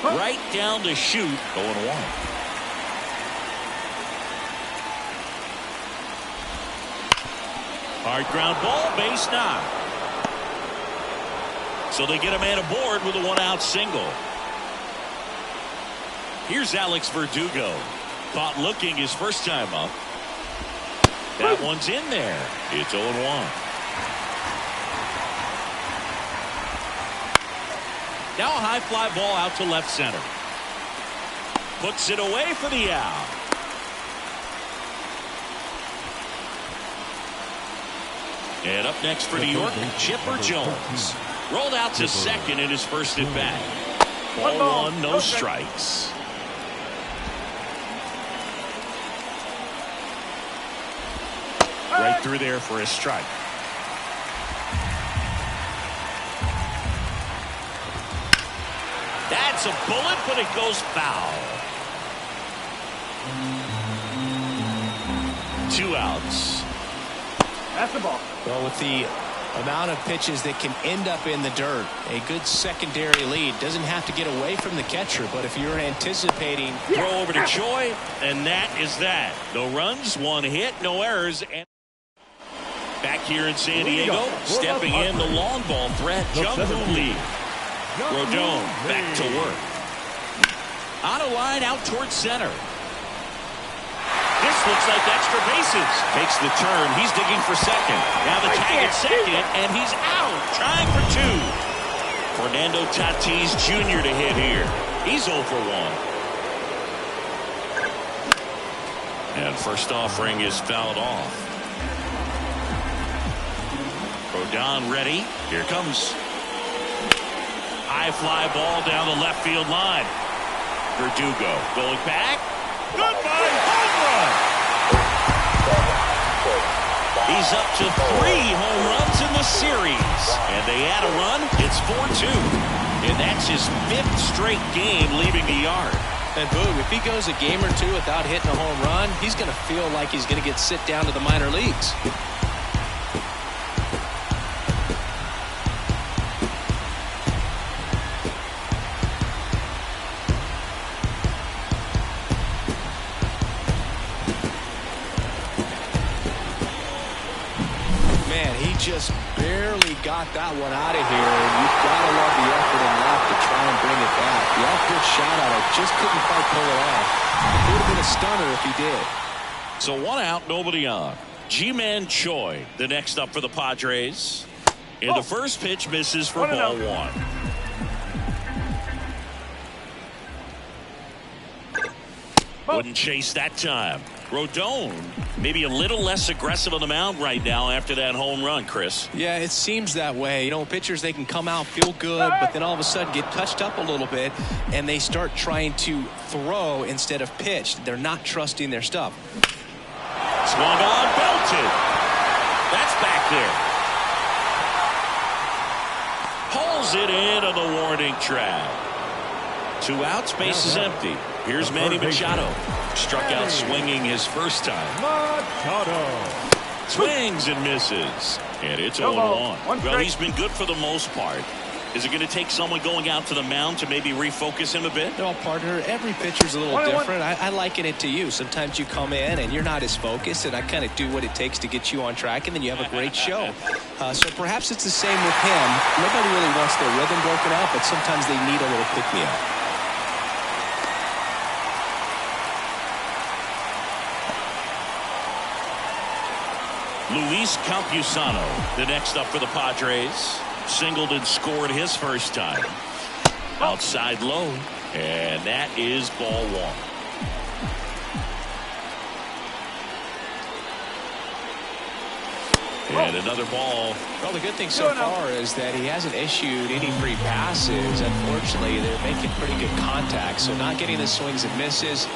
Right down to shoot. 0-1. Hard ground ball, base knock. So they get a man aboard with a one-out single. Here's Alex Verdugo. Caught looking his first time up. That one's in there. It's 0-1. Now a high fly ball out to left center. Puts it away for the out. And up next for New York, Chipper Jones. Rolled out to second in his first at bat. Ball one, no strikes. Right through there for a strike. That's a bullet, but it goes foul. 2 outs. That's the ball. Well, with the amount of pitches that can end up in the dirt, a good secondary lead doesn't have to get away from the catcher, but if you're anticipating... Throw over to Choi, and that is that. No runs, 1 hit, no errors. And back here in San Diego, stepping in the long ball threat, Jung-Hoo Lee. Rodon back to work. On a line out towards center. This looks like extra bases. Takes the turn. He's digging for second. Now the tag at second, and he's out. Trying for 2. Fernando Tatis Jr. to hit here. He's 0 for 1. And first offering is fouled off. Rodon ready. Here comes. High fly ball down the left field line. Verdugo going back. Goodbye, home run. He's up to 3 home runs in the series. And they add a run. It's 4-2. And that's his 5th straight game leaving the yard. And boom, if he goes a game or 2 without hitting a home run, he's going to feel like he's going to get sit down to the minor leagues. Just barely got that one out of here, and you've got to love the effort and left to try and bring it back. The good shot at it, just couldn't quite pull it off. It would have been a stunner if he did. So 1 out, nobody on. Ji-Man Choi, the next up for the Padres. And the first pitch misses for ball 1. Wouldn't chase that time. Rodon maybe a little less aggressive on the mound right now after that home run, Chris. Yeah, it seems that way. You know, pitchers, they can come out, feel good, but then all of a sudden get touched up a little bit, and they start trying to throw instead of pitch. They're not trusting their stuff. Swung on, belted. That's back there. Pulls it in on the warning track. 2 outs, base is empty. Here's Manny Machado. Struck out swinging his first time. Machado. Swings and misses. And it's 0-1. Well, he's been good for the most part. Is it going to take someone going out to the mound to maybe refocus him a bit? No, partner, every pitcher's a little different. I liken it to you. Sometimes you come in and you're not as focused, and I kind of do what it takes to get you on track, and then you have a great show. So perhaps it's the same with him. Nobody really wants their rhythm broken out, but sometimes they need a little pick-me-up. Luis Campusano, the next up for the Padres. Singled and scored his first time. Outside low, and that is ball 1. And another ball. Well, the good thing so far is that he hasn't issued any free passes. Unfortunately, they're making pretty good contact, so not getting the swings and misses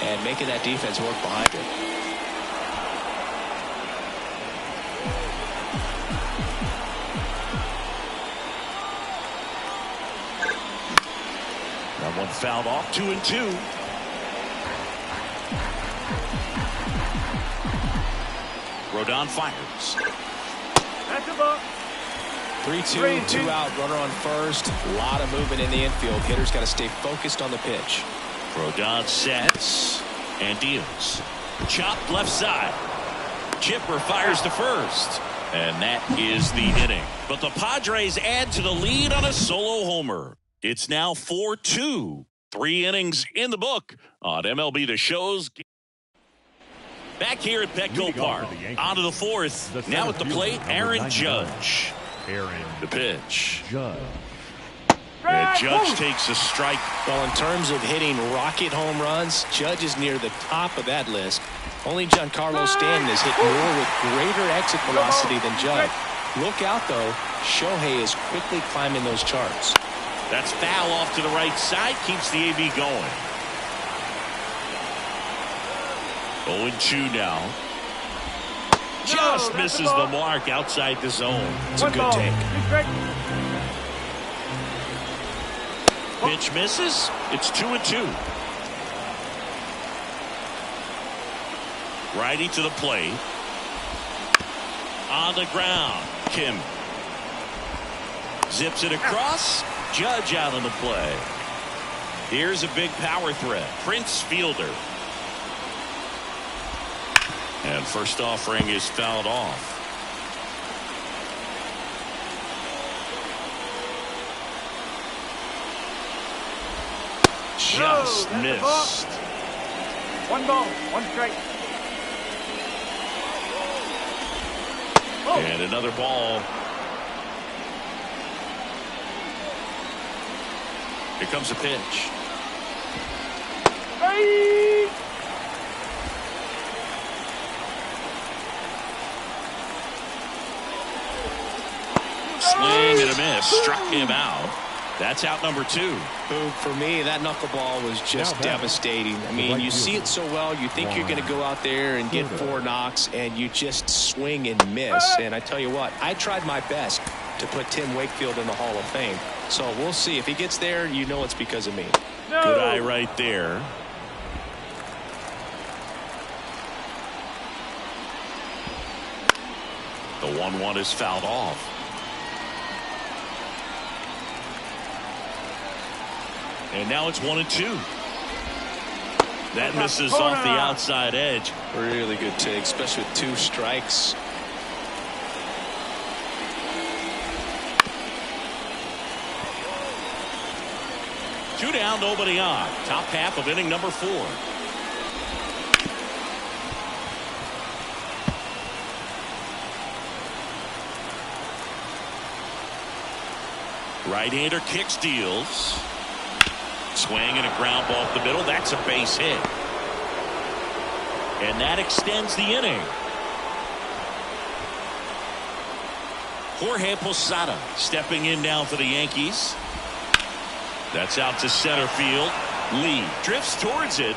and making that defense work behind it. One fouled off, 2-2. Rodon fires. That's a ball. 3-2, 2 out, runner on first. A lot of movement in the infield. Hitters got to stay focused on the pitch. Rodon sets and deals. Chopped left side. Chipper fires to first. And that is the inning. But the Padres add to the lead on a solo homer. It's now 4-2. 3 innings in the book on MLB The Show's. Back here at Petco Park. On to the 4th. Now at the plate, Aaron Judge. The pitch. And Judge takes a strike. Well, in terms of hitting rocket home runs, Judge is near the top of that list. Only Giancarlo Stanton has hit more with greater exit velocity than Judge. Look out, though. Shohei is quickly climbing those charts. That's foul off to the right side. Keeps the AB going. 0-2 now. Just misses the mark outside the zone. It's a good take. Pitch misses. It's 2-2. Righty to the plate. On the ground. Kim. Zips it across. Judge out on the play. Here's a big power threat. Prince Fielder. And first offering is fouled off. Just missed. 1 ball, 1 strike. And another ball. Here comes a pitch. Hey! Swing and a miss. Struck him out. That's out number 2. For me, that knuckleball was just devastating. I mean, you see it so well, you think you're going to go out there and get 4 knocks, and you just swing and miss. And I tell you what, I tried my best to put Tim Wakefield in the Hall of Fame. So we'll see. If he gets there, you know it's because of me. Good eye right there. The 1-1 is fouled off. And now it's 1-2. That misses off the outside edge. Really good take, especially with 2 strikes. Two down, nobody on. Top half of inning number 4. Right-hander kick steals. Swing and a ground ball up the middle. That's a base hit. And that extends the inning. Jorge Posada stepping in now for the Yankees. That's out to center field. Lee drifts towards it.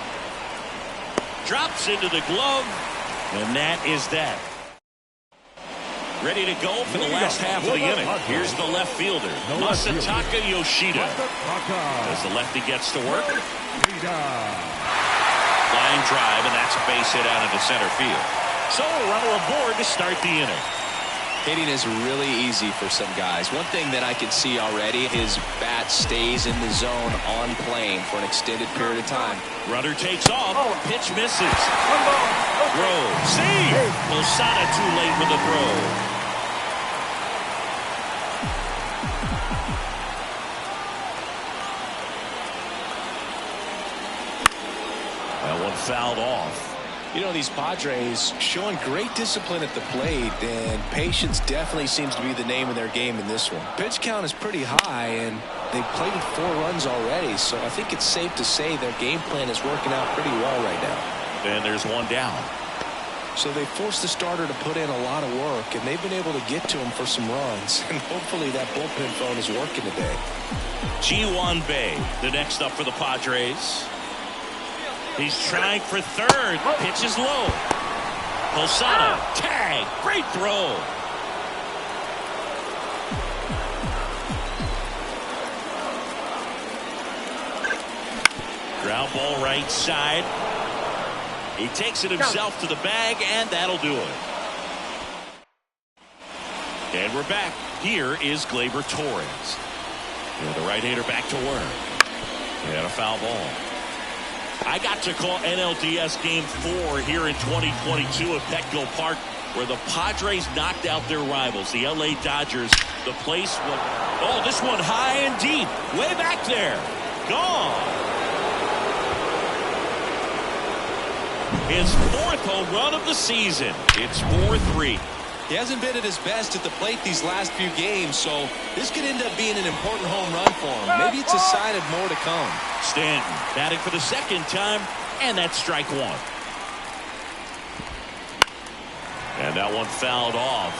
Drops into the glove. And that is that. Ready to go for the last half of the inning. Here's the left fielder, Masataka Yoshida. As the lefty gets to work. Line drive, and that's a base hit out into center field. So a runner aboard to start the inning. Hitting is really easy for some guys. One thing that I can see already, his bat stays in the zone on plane for an extended period of time. Runner takes off. Pitch misses. 1 ball. Throw. See! Posada too late with the throw. That one fouled off. You know, these Padres showing great discipline at the plate, and patience definitely seems to be the name of their game in this one. Pitch count is pretty high, and they've plated 4 runs already, so I think it's safe to say their game plan is working out pretty well right now. And there's 1 down. So they forced the starter to put in a lot of work, and they've been able to get to him for some runs, and hopefully that bullpen phone is working today. Ji-Hwan Bae, the next up for the Padres. He's trying for third. Pitch is low. Posada, tag, great throw. Ground ball right side. He takes it himself to the bag, and that'll do it. And we're back. Here is Gleyber Torres. And the right-hander back to work. And a foul ball. I got to call NLDS Game 4 here in 2022 at Petco Park. where the Padres knocked out their rivals, the LA Dodgers. The place was, oh, this one high and deep, way back there, gone. His 4th home run of the season. It's 4-3. He hasn't been at his best at the plate these last few games, so this could end up being an important home run for him. Maybe it's a sign of more to come. Stanton batting for the 2nd time, and that's strike 1. And that one fouled off.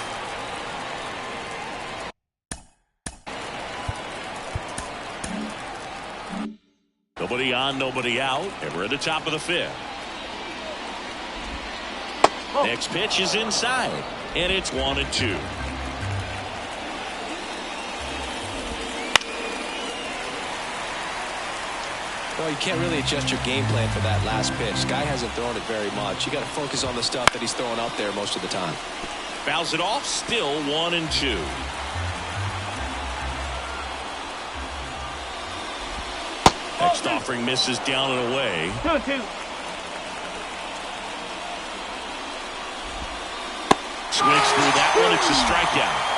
Nobody on, nobody out, and we're at the top of the 5th. Next pitch is inside, and it's 1-2. Well, you can't really adjust your game plan for that last pitch. Guy hasn't thrown it very much. You got to focus on the stuff that he's throwing out there most of the time. Fouls it off, still 1-2. Next offering misses down and away. 2-2. Swings through that one. It's a strikeout.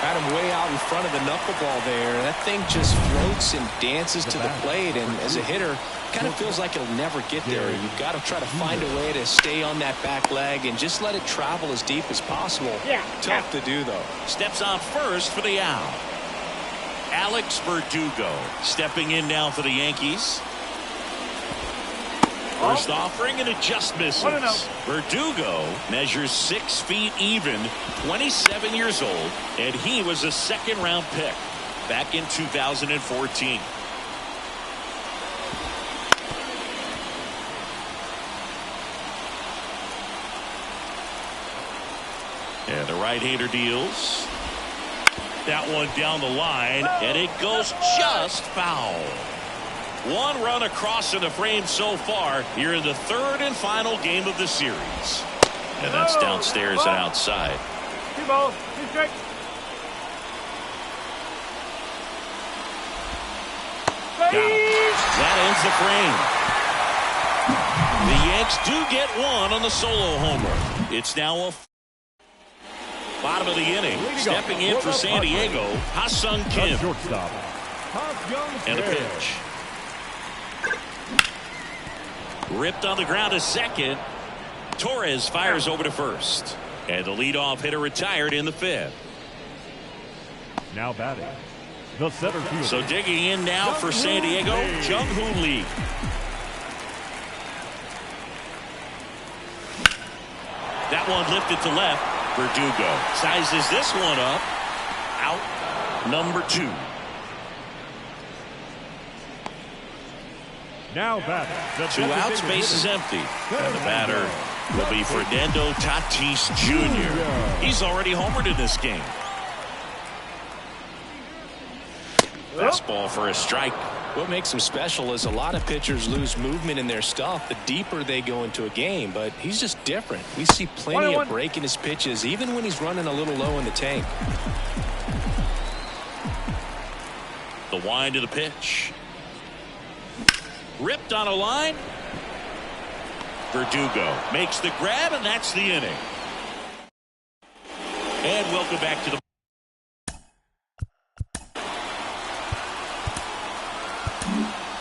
Had him way out in front of the knuckleball there. That thing just floats and dances to the plate, and as a hitter, kind of feels like it'll never get there. You've got to try to find a way to stay on that back leg and just let it travel as deep as possible. Yeah. Tough to do, though. Steps on first for the out. Alex Verdugo stepping in now for the Yankees. First offering, and it just misses. Verdugo measures 6 feet even, 27 years old, and he was a 2nd-round pick back in 2014. And the right-hander deals. That one down the line, and it goes just foul. 1 run across in the frame so far here in the 3rd and final game of the series. And that's downstairs and outside. 2 balls, 2 strikes. That ends the frame. The Yanks do get 1 on the solo homer. It's now a bottom of the inning. Stepping in for San Diego, Ha-Sung Kim. And the pitch. Ripped on the ground to 2nd. Torres fires over to 1st. And the leadoff hitter retired in the 5th. Now batting, the center fielder. So digging in now for San Diego, Jung-Hoo Lee. That one lifted to left. Verdugo sizes this one up. Out number 2. Now batting, 2 outs, base is empty. And the batter will be Fernando Tatis Jr. He's already homered in this game. Fastball for a strike. What makes him special is a lot of pitchers lose movement in their stuff the deeper they go into a game, but he's just different. We see plenty of break in his pitches, even when he's running a little low in the tank. The wind of the pitch. Ripped on a line. Verdugo makes the grab, and that's the inning. And welcome back to the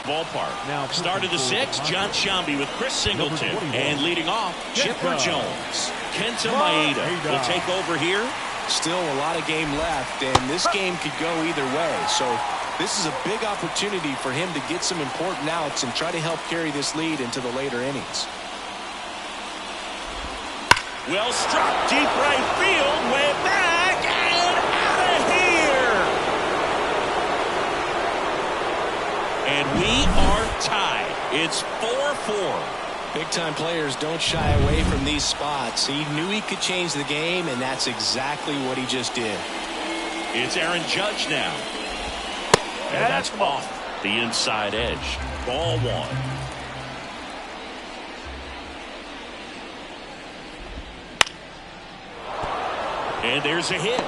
ballpark. Now started the 6th, John Shambi with Chris Singleton. And leading off, Chipper Jones. Kenta Maeda will take over here. Still a lot of game left, and this game could go either way. So this is a big opportunity for him to get some important outs and try to help carry this lead into the later innings. Well struck, deep right field, way back, and out of here. And we are tied. It's 4-4. Big-time players don't shy away from these spots. He knew he could change the game, and that's exactly what he just did. It's Aaron Judge now. And that's off the inside edge. Ball 1. And there's a hit.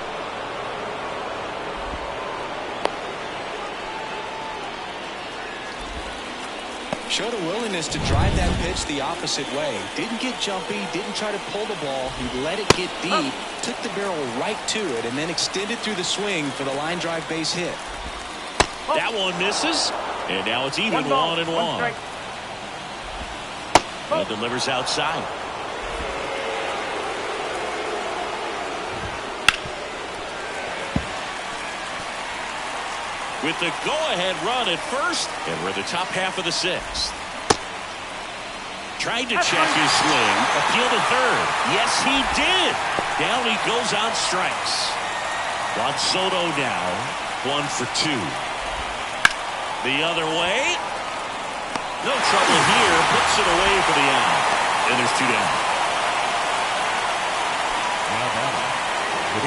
Showed a willingness to drive that pitch the opposite way. Didn't get jumpy, didn't try to pull the ball. He let it get deep, took the barrel right to it, and then extended through the swing for the line drive base hit. That one misses, and now it's even 1-1. He delivers outside. With the go-ahead run at first, and we're in the top half of the sixth. Tried to check his swing, appeal to third. Yes, he did. Down he goes on strikes. Juan Soto now 1 for 2. The other way. No trouble here. Puts it away for the out. And there's 2 down.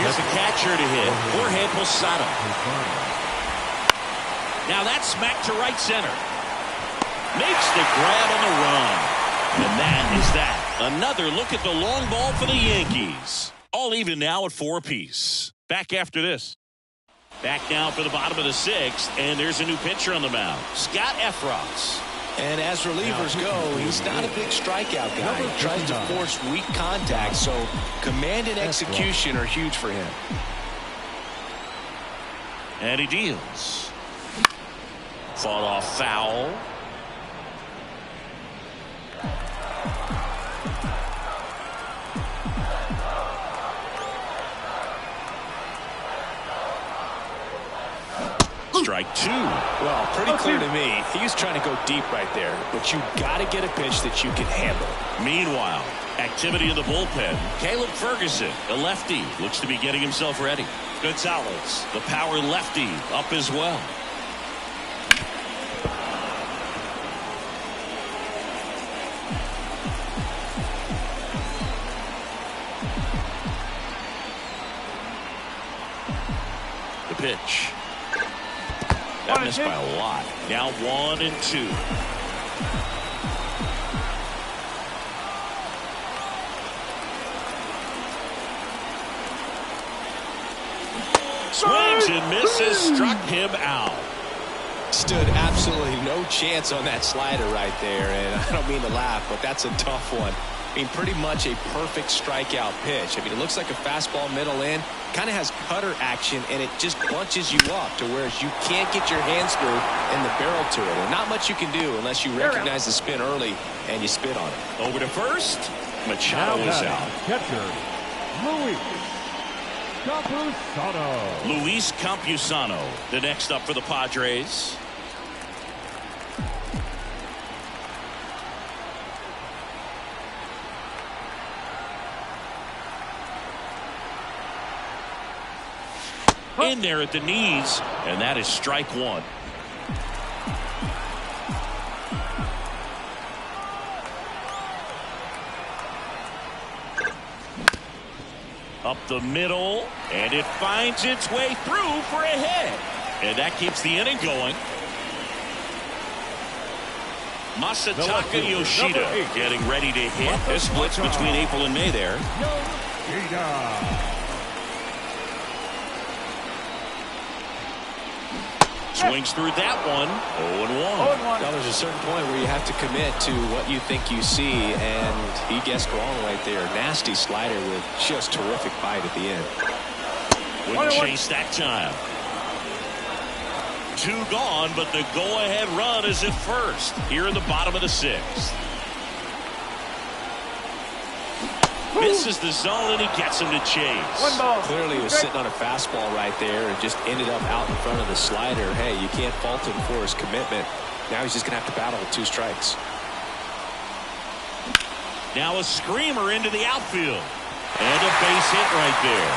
Here's the catcher to hit. Jorge Posada. Now that's smacked to right center. Makes the grab on the run. And that is that. Another look at the long ball for the Yankees. All even now at 4 apiece. Back after this. Back now for the bottom of the 6th. And there's a new pitcher on the mound. Scott Efros. And as relievers go, he's not a big strikeout guy. He tries to force weak contact, so command and execution are huge for him. And he deals. Fought off foul. Strike 2. Well, pretty clear to me. He was trying to go deep right there, but you got to get a pitch that you can handle. Meanwhile, activity in the bullpen. Caleb Ferguson, a lefty, looks to be getting himself ready. Gonzalez, the power lefty, up as well. The pitch. That missed by a lot. Now 1-2. Swings and misses. Struck him out. Stood absolutely no chance on that slider right there. And I don't mean to laugh, but that's a tough one. I mean, pretty much a perfect strikeout pitch. I mean, it looks like a fastball middle in. Kind of has cutter action, and it just bunches you up to where you can't get your hands through and the barrel to it. And not much you can do unless you recognize the spin early and you spit on it. Over to first. Machado is out. Catcher, Luis Campusano. Luis Campusano, the next up for the Padres. In there at the knees, and that is strike 1. Up the middle, and it finds its way through for a hit. And that keeps the inning going. Masataka Yoshida getting ready to hit. This splits between April and May there. Swings through that one. 0-1. Now there's a certain point where you have to commit to what you think you see, and he guessed wrong right there. Nasty slider with just terrific bite at the end. Wouldn't chase that time. 2 gone, but the go-ahead run is at first here in the bottom of the 6th. Misses the zone, and he gets him to chase. Clearly was sitting on a fastball right there and just ended up out in front of the slider. Hey, you can't fault him for his commitment. Now he's just going to have to battle with 2 strikes. Now a screamer into the outfield. And a base hit right there.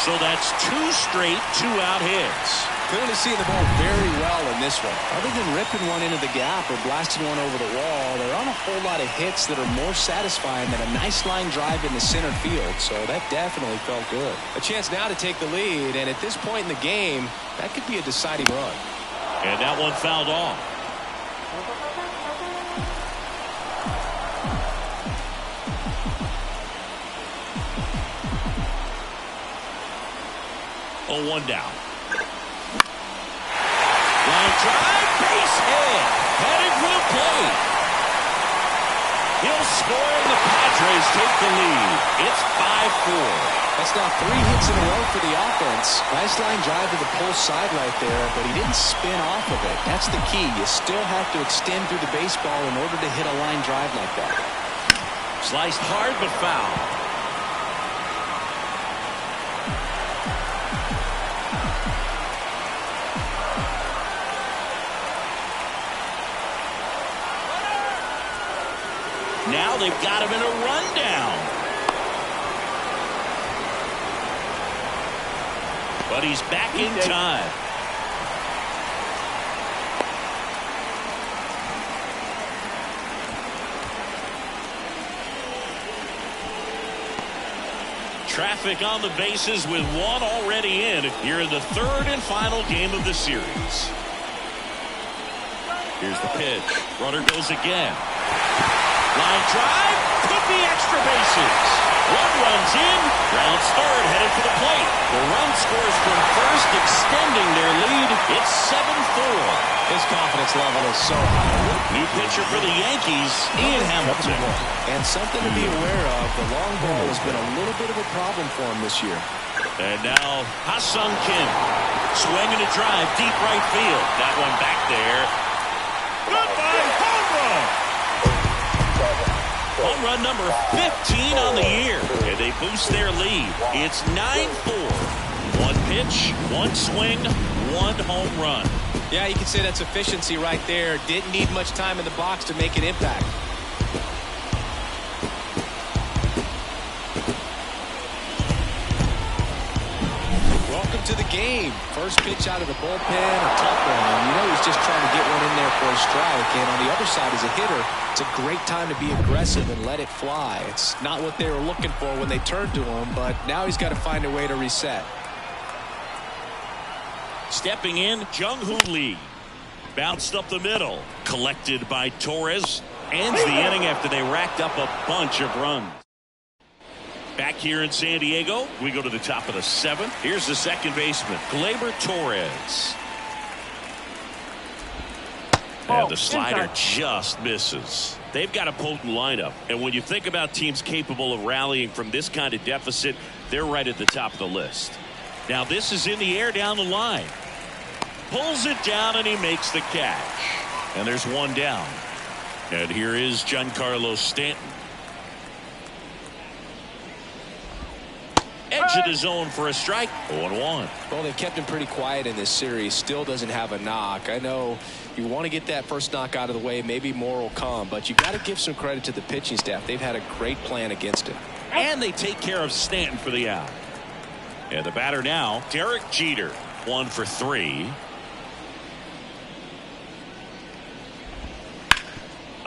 So that's 2 straight 2-out hits. Clearly seeing the ball very well in this one. Other than ripping one into the gap or blasting one over the wall, there aren't a whole lot of hits that are more satisfying than a nice line drive in the center field. So that definitely felt good. A chance now to take the lead, and at this point in the game, that could be a deciding run. And that one fouled off. Oh, 1 down. Line drive, base hit. Headed will play. score, and the Padres take the lead. It's 5-4. That's now 3 hits in a row for the offense. Nice line drive to the pull side right there, but he didn't spin off of it. That's the key. You still have to extend through the baseball in order to hit a line drive like that. Sliced hard but foul. Now they've got him in a rundown. But he's back in time. Traffic on the bases with one already in here in the third and final game of the series. Here's the pitch. Runner goes again. Line drive. Could be extra bases. One runs in. Rounds third, headed for the plate. The run scores from first, extending their lead. It's 7-4. His confidence level is so high. New pitcher for the Yankees, Ian Hamilton. And something to be aware of, the long ball has been a little bit of a problem for him this year. And now Ha-Sung Kim. Swinging a drive, deep right field. That one back there. Goodbye, home run! Home run number 15 on the year. And they boost their lead. It's 9-4. One pitch, one swing, one home run. Yeah, you can say that's efficiency right there. Didn't need much time in the box to make an impact. Welcome to the game. First pitch out of the bullpen, a tough one. You know he's just trying to get one in there for a strike. And on the other side, as a hitter, it's a great time to be aggressive and let it fly. It's not what they were looking for when they turned to him, but now he's got to find a way to reset. Stepping in, Jung-Hoo Lee. Bounced up the middle. Collected by Torres. Ends the inning after they racked up a bunch of runs. Back here in San Diego, we go to the top of the seventh. Here's the second baseman, Gleyber Torres. And the slider just misses. They've got a potent lineup. And when you think about teams capable of rallying from this kind of deficit, they're right at the top of the list. Now this is in the air down the line. Pulls it down and he makes the catch. And there's one down. And here is Giancarlo Stanton. Edge of the zone for a strike. 0-1. Well, they've kept him pretty quiet in this series. Still doesn't have a knock. I know you want to get that first knock out of the way. Maybe more will come. But you got to give some credit to the pitching staff. They've had a great plan against him. And they take care of Stanton for the out. And the batter now, Derek Jeter. 1 for 3.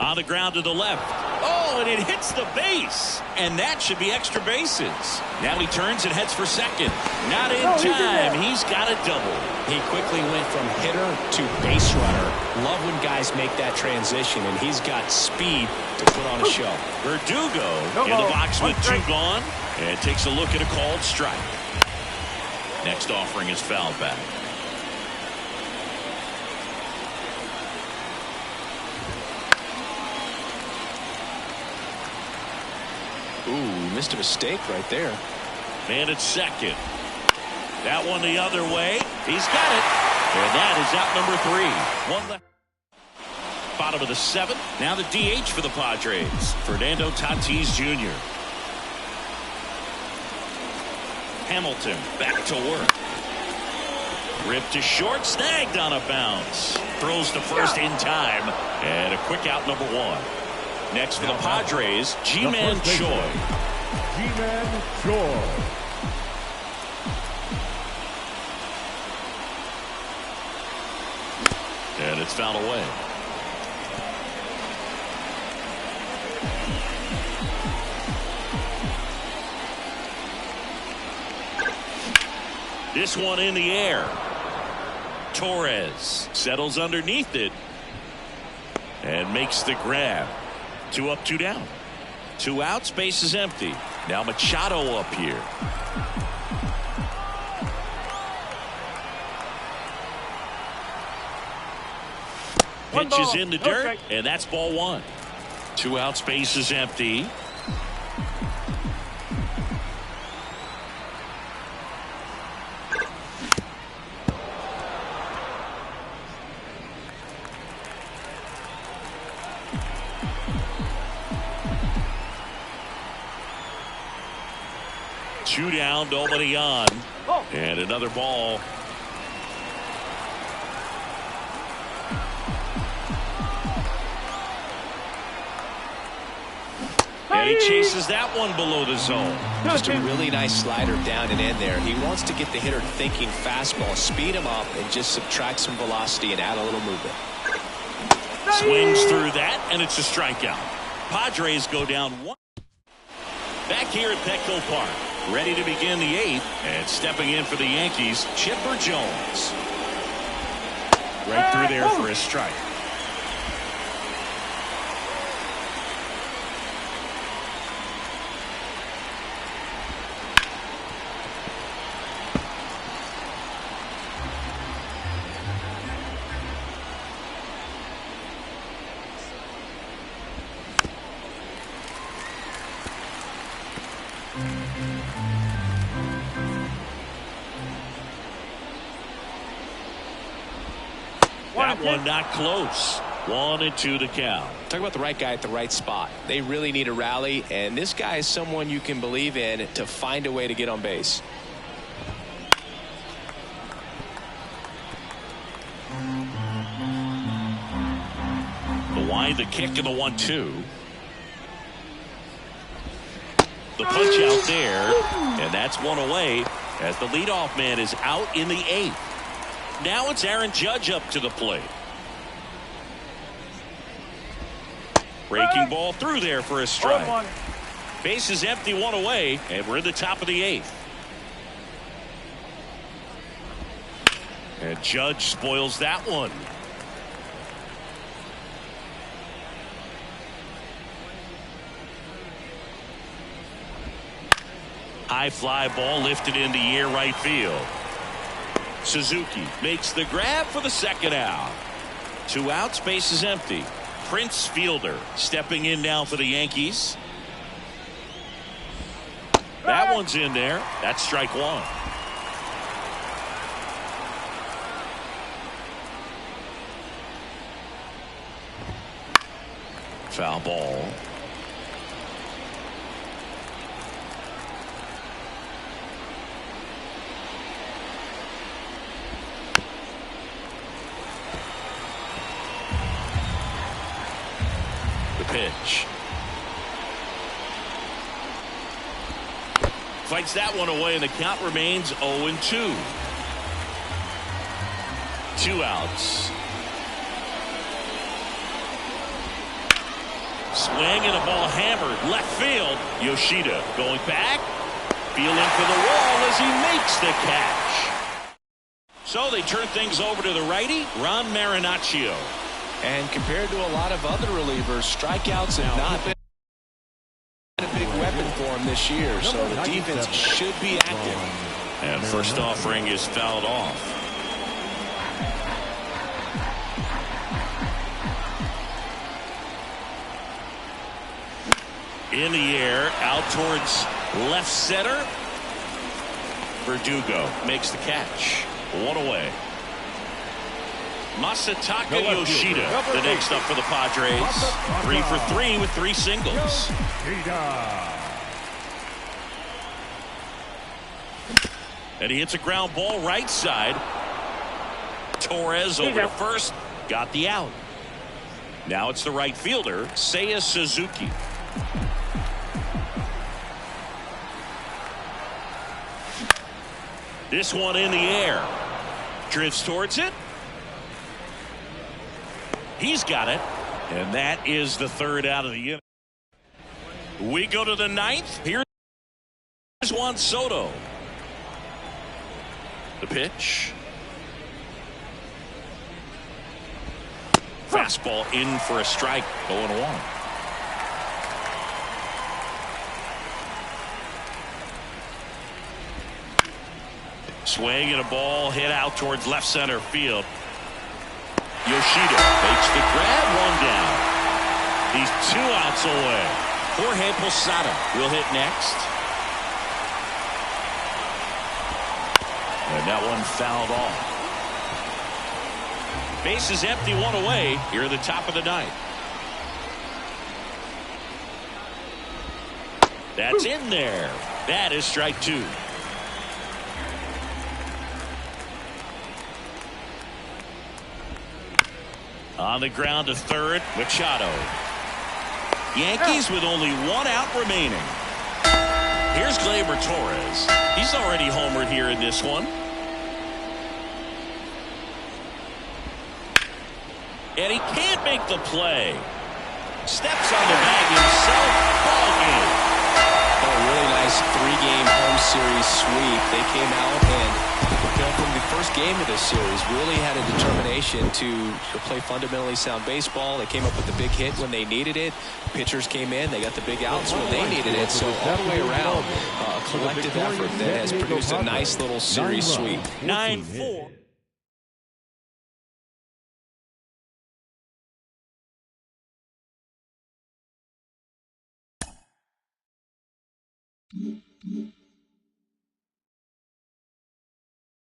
On the ground to the left. Oh, and it hits the base. And that should be extra bases. Now he turns and heads for second. Not in time. He's got a double. He quickly went from hitter to base runner. Love when guys make that transition, and he's got speed to put on a show. Verdugo in the box with 2 gone. And takes a look at a called strike. Next offering is foul back. Ooh, missed a mistake right there. Man at second. That one the other way. He's got it. And that is out number 3. One left. Bottom of the 7th. Now the DH for the Padres. Fernando Tatis Jr. Hamilton back to work. Ripped to short. Snagged on a bounce. Throws to first in time. And a quick out number 1. Next for the Padres, Ji-Man Choi. Ji-Man Choi. And it's fouled away. This one in the air. Torres settles underneath it and makes the grab. 2 up, 2 down. 2 outs, base is empty. Now Machado up here. Pitch is in the dirt, and that's ball 1. Two outs, base is empty. Two down, nobody on. And another ball. And he chases that one below the zone. Just a really nice slider down and in there. He wants to get the hitter thinking fastball, speed him up, and just subtract some velocity and add a little movement. Swings through that, and it's a strikeout. Padres go down one. Back here at Petco Park, ready to begin the eighth, and stepping in for the Yankees, Chipper Jones. Right through there for a strike. That one not close. 1-2 to count. Talk about the right guy at the right spot. They really need a rally, and this guy is someone you can believe in to find a way to get on base. The wind, the kick, and the 1-2. The punch out there, and that's one away as the leadoff man is out in the eighth. Now it's Aaron Judge up to the plate. Breaking ball through there for a strike. Base is empty, one away, and we're in the top of the eighth. And Judge spoils that one. High fly ball lifted in the air right field. Suzuki makes the grab for the second out. Two outs, base is empty. Prince Fielder stepping in now for the Yankees. That one's in there. That's strike one. Foul ball. Pitch. Fights that one away, and the count remains 0-2. Two outs. Swing and a ball hammered left field. Yoshida going back, feeling for the wall as he makes the catch. So they turn things over to the righty, Ron Marinaccio. And compared to a lot of other relievers, strikeouts have not been a big weapon for him this year. So the defense should be active. And first offering is fouled off. In the air, out towards left center. Verdugo makes the catch. One away. Masataka Yoshida, the next up for the Padres. 3 for 3 with 3 singles. And he hits a ground ball right side. Torres over to first, got the out. Now it's the right fielder, Seiya Suzuki. This one in the air. Drifts towards it. He's got it. And that is the third out of the inning. We go to the ninth. Here's Juan Soto. The pitch. Fastball in for a strike. 0-1. Swing and a ball hit out towards left center field. Yoshida makes the grab, one down. He's 2 out. outs away. Jorge Posada will hit next. And that one fouled off. Base is empty, one away here at the top of the ninth. That's in there. That is strike two. On the ground to third, Machado. Yankees with only one out remaining. Here's Gleyber Torres. He's already homered here in this one. And he can't make the play. Steps on the bag himself. Ball game. Oh, a really nice three-game home series sweep. They came out and, from the first game of this series, really had a determination to play fundamentally sound baseball. They came up with the big hit when they needed it. Pitchers came in. They got the big outs when they needed it. So all the way around, a collective effort that has produced a nice little series sweep. 9-4.